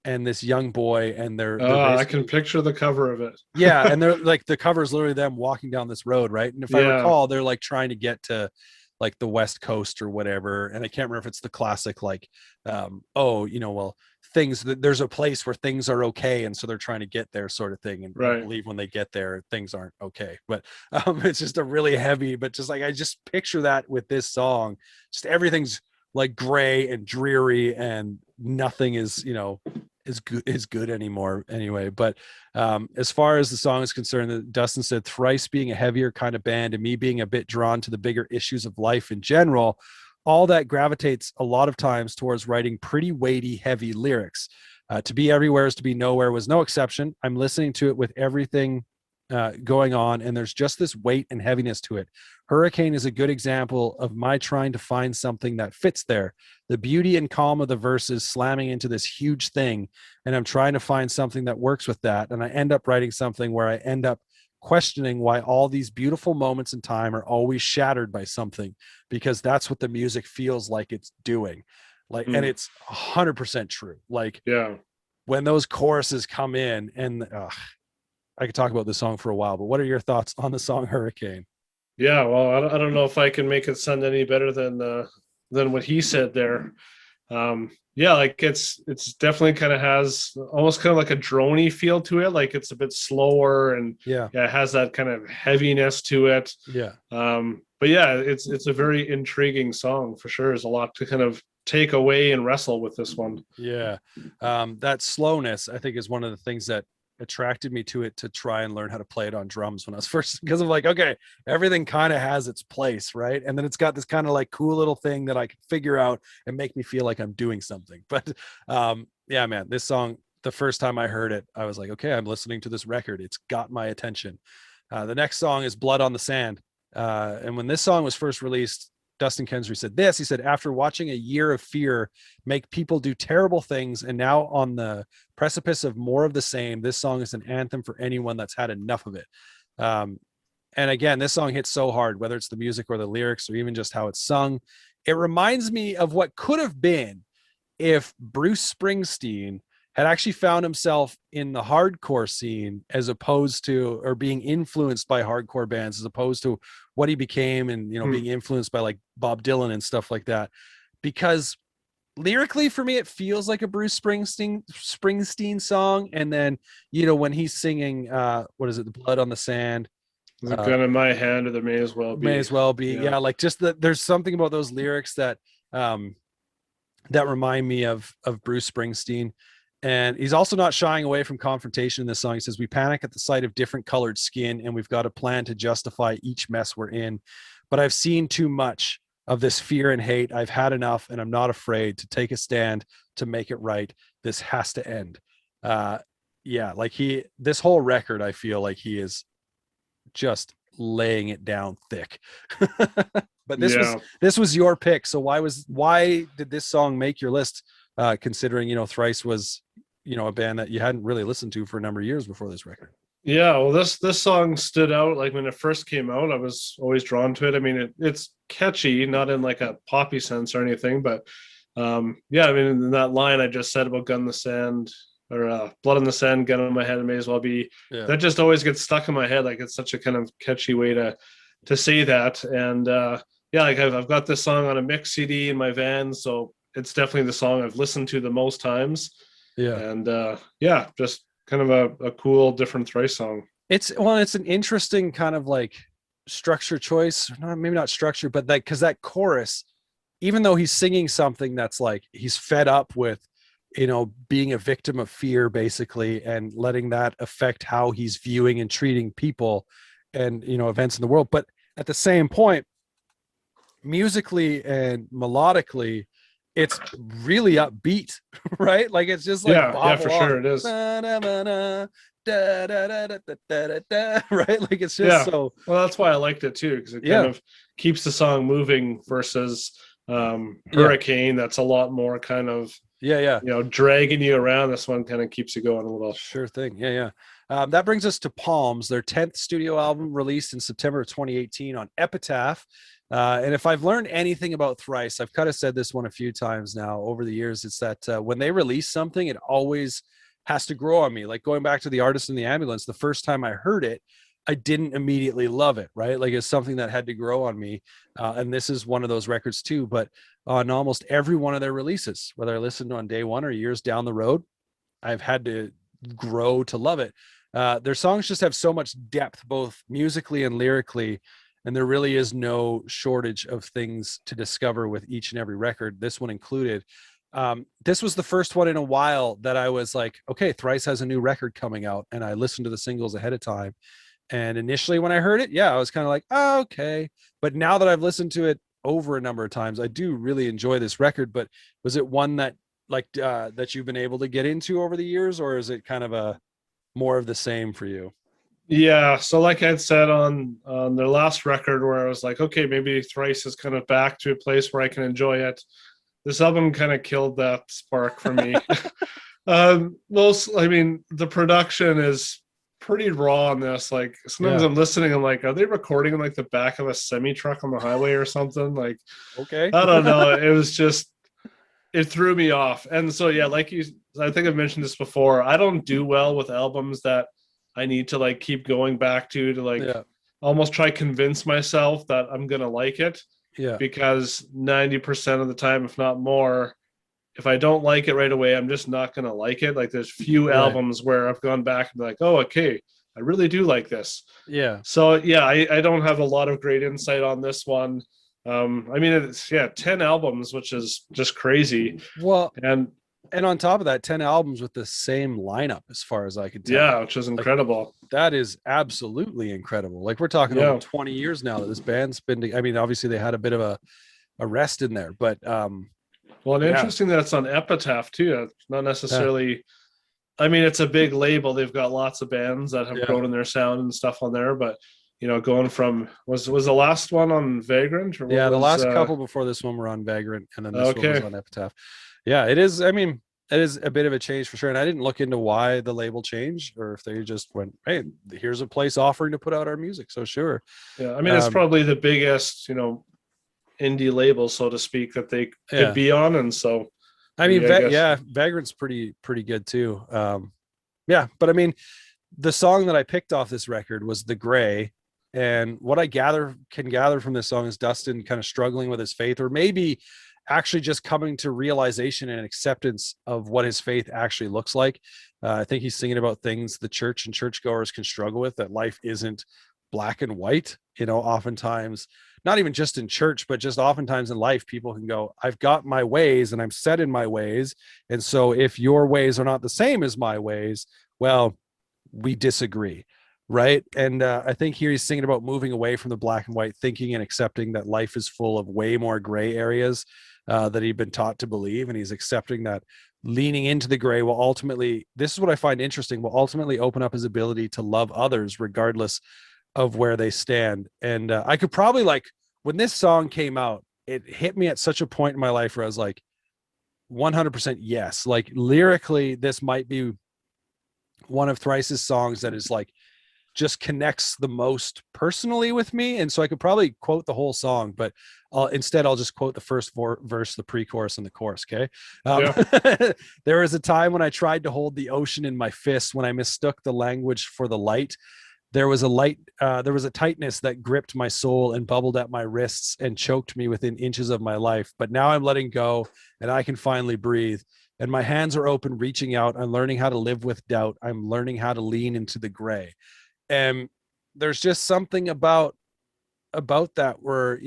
and this young boy, and they're I can picture the cover of it. Yeah, and they're like, the cover is literally them walking down this road, right? And if I recall, they're like trying to get to like the West Coast or whatever, and I can't remember if it's the classic like there's a place where things are okay, and so they're trying to get there sort of thing. And I believe when they get there, things aren't okay. But it's just a really heavy, but just like I just picture that with this song, just everything's like gray and dreary, and nothing is is good anymore anyway. But as far as the song is concerned, Dustin said Thrice being a heavier kind of band and me being a bit drawn to the bigger issues of life in general, all that gravitates a lot of times towards writing pretty weighty, heavy lyrics. To be everywhere is to be nowhere was no exception. I'm listening to it with everything going on, and there's just this weight and heaviness to it. Hurricane is a good example of my trying to find something that fits there. The beauty and calm of the verses slamming into this huge thing, and I'm trying to find something that works with that. And I end up writing something where I end up questioning why all these beautiful moments in time are always shattered by something, because that's what the music feels like it's doing. Like, and it's 100% true. Like, when those choruses come in, and I could talk about this song for a while, but what are your thoughts on the song Hurricane? Yeah, well, I don't know if I can make it sound any better than what he said there. yeah, like it's definitely kind of has almost kind of like a droney feel to it. Like it's a bit slower and Yeah. yeah, it has that kind of heaviness to it. Yeah. But yeah, it's a very intriguing song for sure. There's a lot to kind of take away and wrestle with this one. Yeah. That slowness, I think, is one of the things that attracted me to it to try and learn how to play it on drums when I was first, because I'm like, okay, everything kind of has its place, right? And then it's got this kind of like cool little thing that I can figure out and make me feel like I'm doing something. But yeah, man, this song, the first time I heard it, I was like, okay, I'm listening to this record. It's got my attention. The next song is Blood on the Sand. And when this song was first released, Dustin Kensrue said this. He said, after watching a year of fear make people do terrible things and now on the precipice of more of the same, this song is an anthem for anyone that's had enough of it. And again, this song hits so hard, whether it's the music or the lyrics or even just how it's sung. It reminds me of what could have been if Bruce Springsteen had actually found himself in the hardcore scene as opposed to, or being influenced by hardcore bands as opposed to what he became, and being influenced by like Bob Dylan and stuff like that. Because lyrically for me it feels like a Bruce Springsteen song. And then when he's singing what is it, the Blood on the Sand, The gun in my hand, or there may as well be. Yeah, like just that there's something about those lyrics that that remind me of Bruce Springsteen. And he's also not shying away from confrontation in this song. He says, we panic at the sight of different colored skin, and we've got a plan to justify each mess we're in. But I've seen too much of this fear and hate. I've had enough, and I'm not afraid to take a stand to make it right. This has to end. Yeah, like this whole record, I feel like he is just laying it down thick. But this was your pick. So why did this song make your list? Considering Thrice was a band that you hadn't really listened to for a number of years before this record. Yeah, well, this song stood out. Like when it first came out, I was always drawn to it. I mean, it's catchy, not in like a poppy sense or anything, but yeah, I mean, in that line I just said about gun in the sand, or blood on the sand, gun in my head, it may as well be. Yeah. That just always gets stuck in my head. Like it's such a kind of catchy way to say that. And yeah, like I've got this song on a mix CD in my van, so it's definitely the song I've listened to the most times. Yeah. And yeah, just kind of a cool, different Thrice song. It's an interesting kind of like structure choice, maybe not structure, but like, cause that chorus, even though he's singing something that's like, he's fed up with, being a victim of fear basically, and letting that affect how he's viewing and treating people and, events in the world. But at the same point, musically and melodically, it's really upbeat, right? Like it's just like yeah, for sure it is. Right? Like it's just so. Well, that's why I liked it too, because it kind of keeps the song moving versus Hurricane. That's a lot more kind of dragging you around. This one kind of keeps you going a little. Sure thing. That brings us to Palms, their 10th studio album, released in September of 2018 on Epitaph. And if I've learned anything about Thrice, I've kind of said this one a few times now over the years, it's that when they release something, it always has to grow on me. Like going back to The Artist in the Ambulance, the first time I heard it, I didn't immediately love it, right? Like it's something that had to grow on me. And this is one of those records too. But on almost every one of their releases, whether I listened on day one or years down the road, I've had to grow to love it. Their songs just have so much depth, both musically and lyrically. And there really is no shortage of things to discover with each and every record, this one included. This was the first one in a while that I was like, okay, Thrice has a new record coming out. And I listened to the singles ahead of time. And initially when I heard it, I was kind of like, oh, okay. But now that I've listened to it over a number of times, I do really enjoy this record. But was it one that that you've been able to get into over the years, or is it kind of a more of the same for you? Yeah, so like I'd said on their last record, where I was like, okay, maybe Thrice is kind of back to a place where I can enjoy it. This album kind of killed that spark for me. I mean, the production is pretty raw on this. Like sometimes I'm listening, I'm like, are they recording in like the back of a semi truck on the highway or something? Like, okay, I don't know. It was just, it threw me off. And so yeah, like I think I've mentioned this before. I don't do well with albums that I need to like keep going back to like almost try convince myself that I'm gonna like it. Yeah. Because 90% of the time, if not more, if I don't like it right away, I'm just not going to like it. Like there's few Right. albums where I've gone back and be like, oh, okay, I really do like this. Yeah. So yeah, I don't have a lot of great insight on this one. I mean, it's 10 albums, which is just crazy. Well, And and on top of that, 10 albums with the same lineup, as far as I could tell. yeah, which is Like, incredible. that is absolutely incredible. Like, we're talking over Yeah. 20 years now that this band's been, I mean, obviously they had a bit of a rest in there, but Well, and yeah. interesting that it's on Epitaph too. It's not Yeah. necessarily, I mean, it's a big label. They've got lots of bands that have Yeah. grown in their sound and stuff on there, but going from was the last one on Vagrant, or what Yeah, the was, last couple before this one were on Vagrant, and then this one was okay. on Epitaph. Yeah, it is. I mean, it is a bit of a change for sure. And I didn't look into why the label changed, or if they just went, "Hey, here's a place offering to put out our music." So sure. Yeah, I mean, it's probably the biggest, indie label, so to speak, that they Yeah. could be on, and so I mean, I guess. yeah, Vagrant's pretty good too. Yeah, but I mean, the song that I picked off this record was "The Gray," and what I can gather from this song is Dustin kind of struggling with his faith, or maybe actually just coming to realization and acceptance of what his faith actually looks like. I think he's singing about things the church and churchgoers can struggle with, that life isn't black and white. Oftentimes, not even just in church, but just oftentimes in life, people can go, I've got my ways and I'm set in my ways. And so if your ways are not the same as my ways, well, we disagree. Right. And I think here he's singing about moving away from the black and white thinking and accepting that life is full of way more gray areas that he'd been taught to believe. And he's accepting that leaning into the gray will ultimately, this is what I find interesting, will ultimately open up his ability to love others regardless of where they stand. And I could probably, like, when this song came out, it hit me at such a point in my life where I was like, 100% yes. Like, lyrically, this might be one of Thrice's songs that is like just connects the most personally with me. And so I could probably quote the whole song, but instead I'll just quote the first verse, the pre-chorus, and the chorus. Okay. There was a time when I tried to hold the ocean in my fist, when I mistook the language for the light. There was a tightness that gripped my soul and bubbled at my wrists and choked me within inches of my life. But now I'm letting go and I can finally breathe. And my hands are open, reaching out. I'm learning how to live with doubt. I'm learning how to lean into the gray. And there's just something about that where,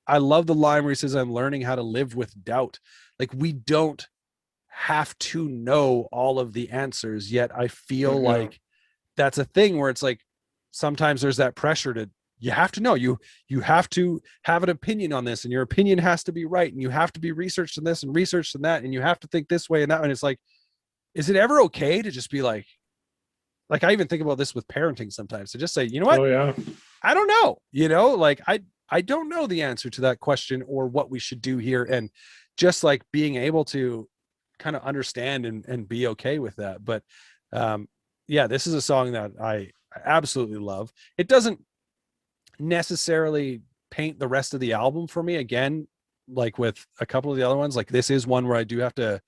I love the line where he says, I'm learning how to live with doubt. Like, we don't have to know all of the answers, yet I feel like that's a thing where it's like, sometimes there's that pressure to, you have to know, you have to have an opinion on this, and your opinion has to be right. And you have to be researched in this and researched in that. And you have to think this way and that. And it's like, is it ever okay to just be like, I even think about this with parenting sometimes, to just say, you know what? Oh, yeah. I don't know, like, I don't know the answer to that question or what we should do here. And just like being able to kind of understand and be okay with that. But yeah, this is a song that I absolutely love. It doesn't necessarily paint the rest of the album for me. Again, like with a couple of the other ones, like this is one where I do have to,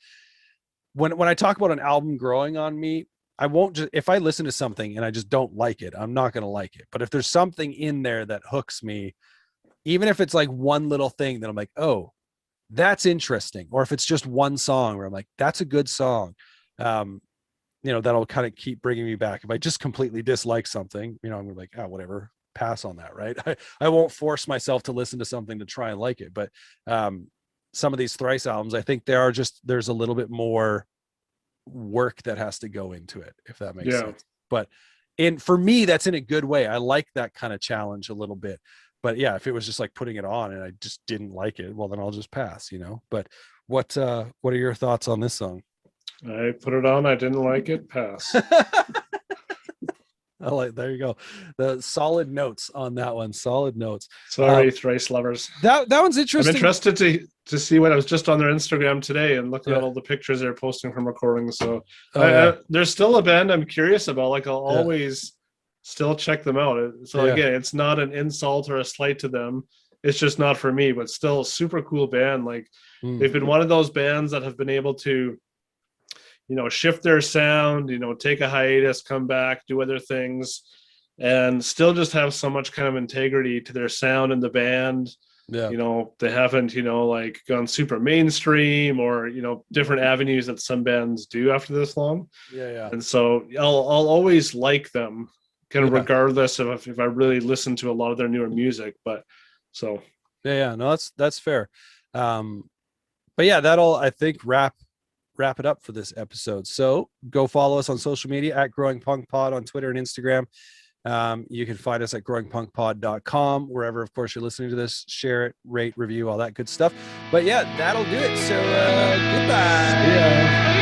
when I talk about an album growing on me, I won't just, if I listen to something and I just don't like it, I'm not going to like it. But if there's something in there that hooks me, even if it's like one little thing that I'm like, oh, that's interesting. Or if it's just one song where I'm like, that's a good song. That'll kind of keep bringing me back. If I just completely dislike something, I'm gonna be like, oh, whatever, pass on that. Right. I won't force myself to listen to something to try and like it. But some of these Thrice albums, I think there's a little bit more work that has to go into it, if that makes sense. But for me, that's in a good way. I like that kind of challenge a little bit. But yeah, if it was just like putting it on and I just didn't like it, well, then I'll just pass, But what are your thoughts on this song? I put it on, I didn't like it, pass. There you go. The solid notes on that one. Solid notes. Sorry, Thrice lovers. That one's interesting. I'm interested to see what I was just on their Instagram today and looking at all the pictures they're posting from recordings. So there's still a band I'm curious about. Like, I'll always still check them out. So again, it's not an insult or a slight to them. It's just not for me, but still a super cool band. Like, they've been one of those bands that have been able to, shift their sound, take a hiatus, come back, do other things, and still just have so much kind of integrity to their sound and the band. Yeah. They haven't, like gone super mainstream or, different avenues that some bands do after this long. Yeah. Yeah. And so I'll always like them kind of Yeah. regardless of if I really listen to a lot of their newer music. But so Yeah. No, that's fair. But yeah, that'll, I think, wrap it up for this episode. So go follow us on social media at Growing Punk Pod on Twitter and Instagram. You can find us at growingpunkpod.com, wherever, of course, you're listening to this. Share it, rate, review, all that good stuff. But yeah, that'll do it. So goodbye. yeah.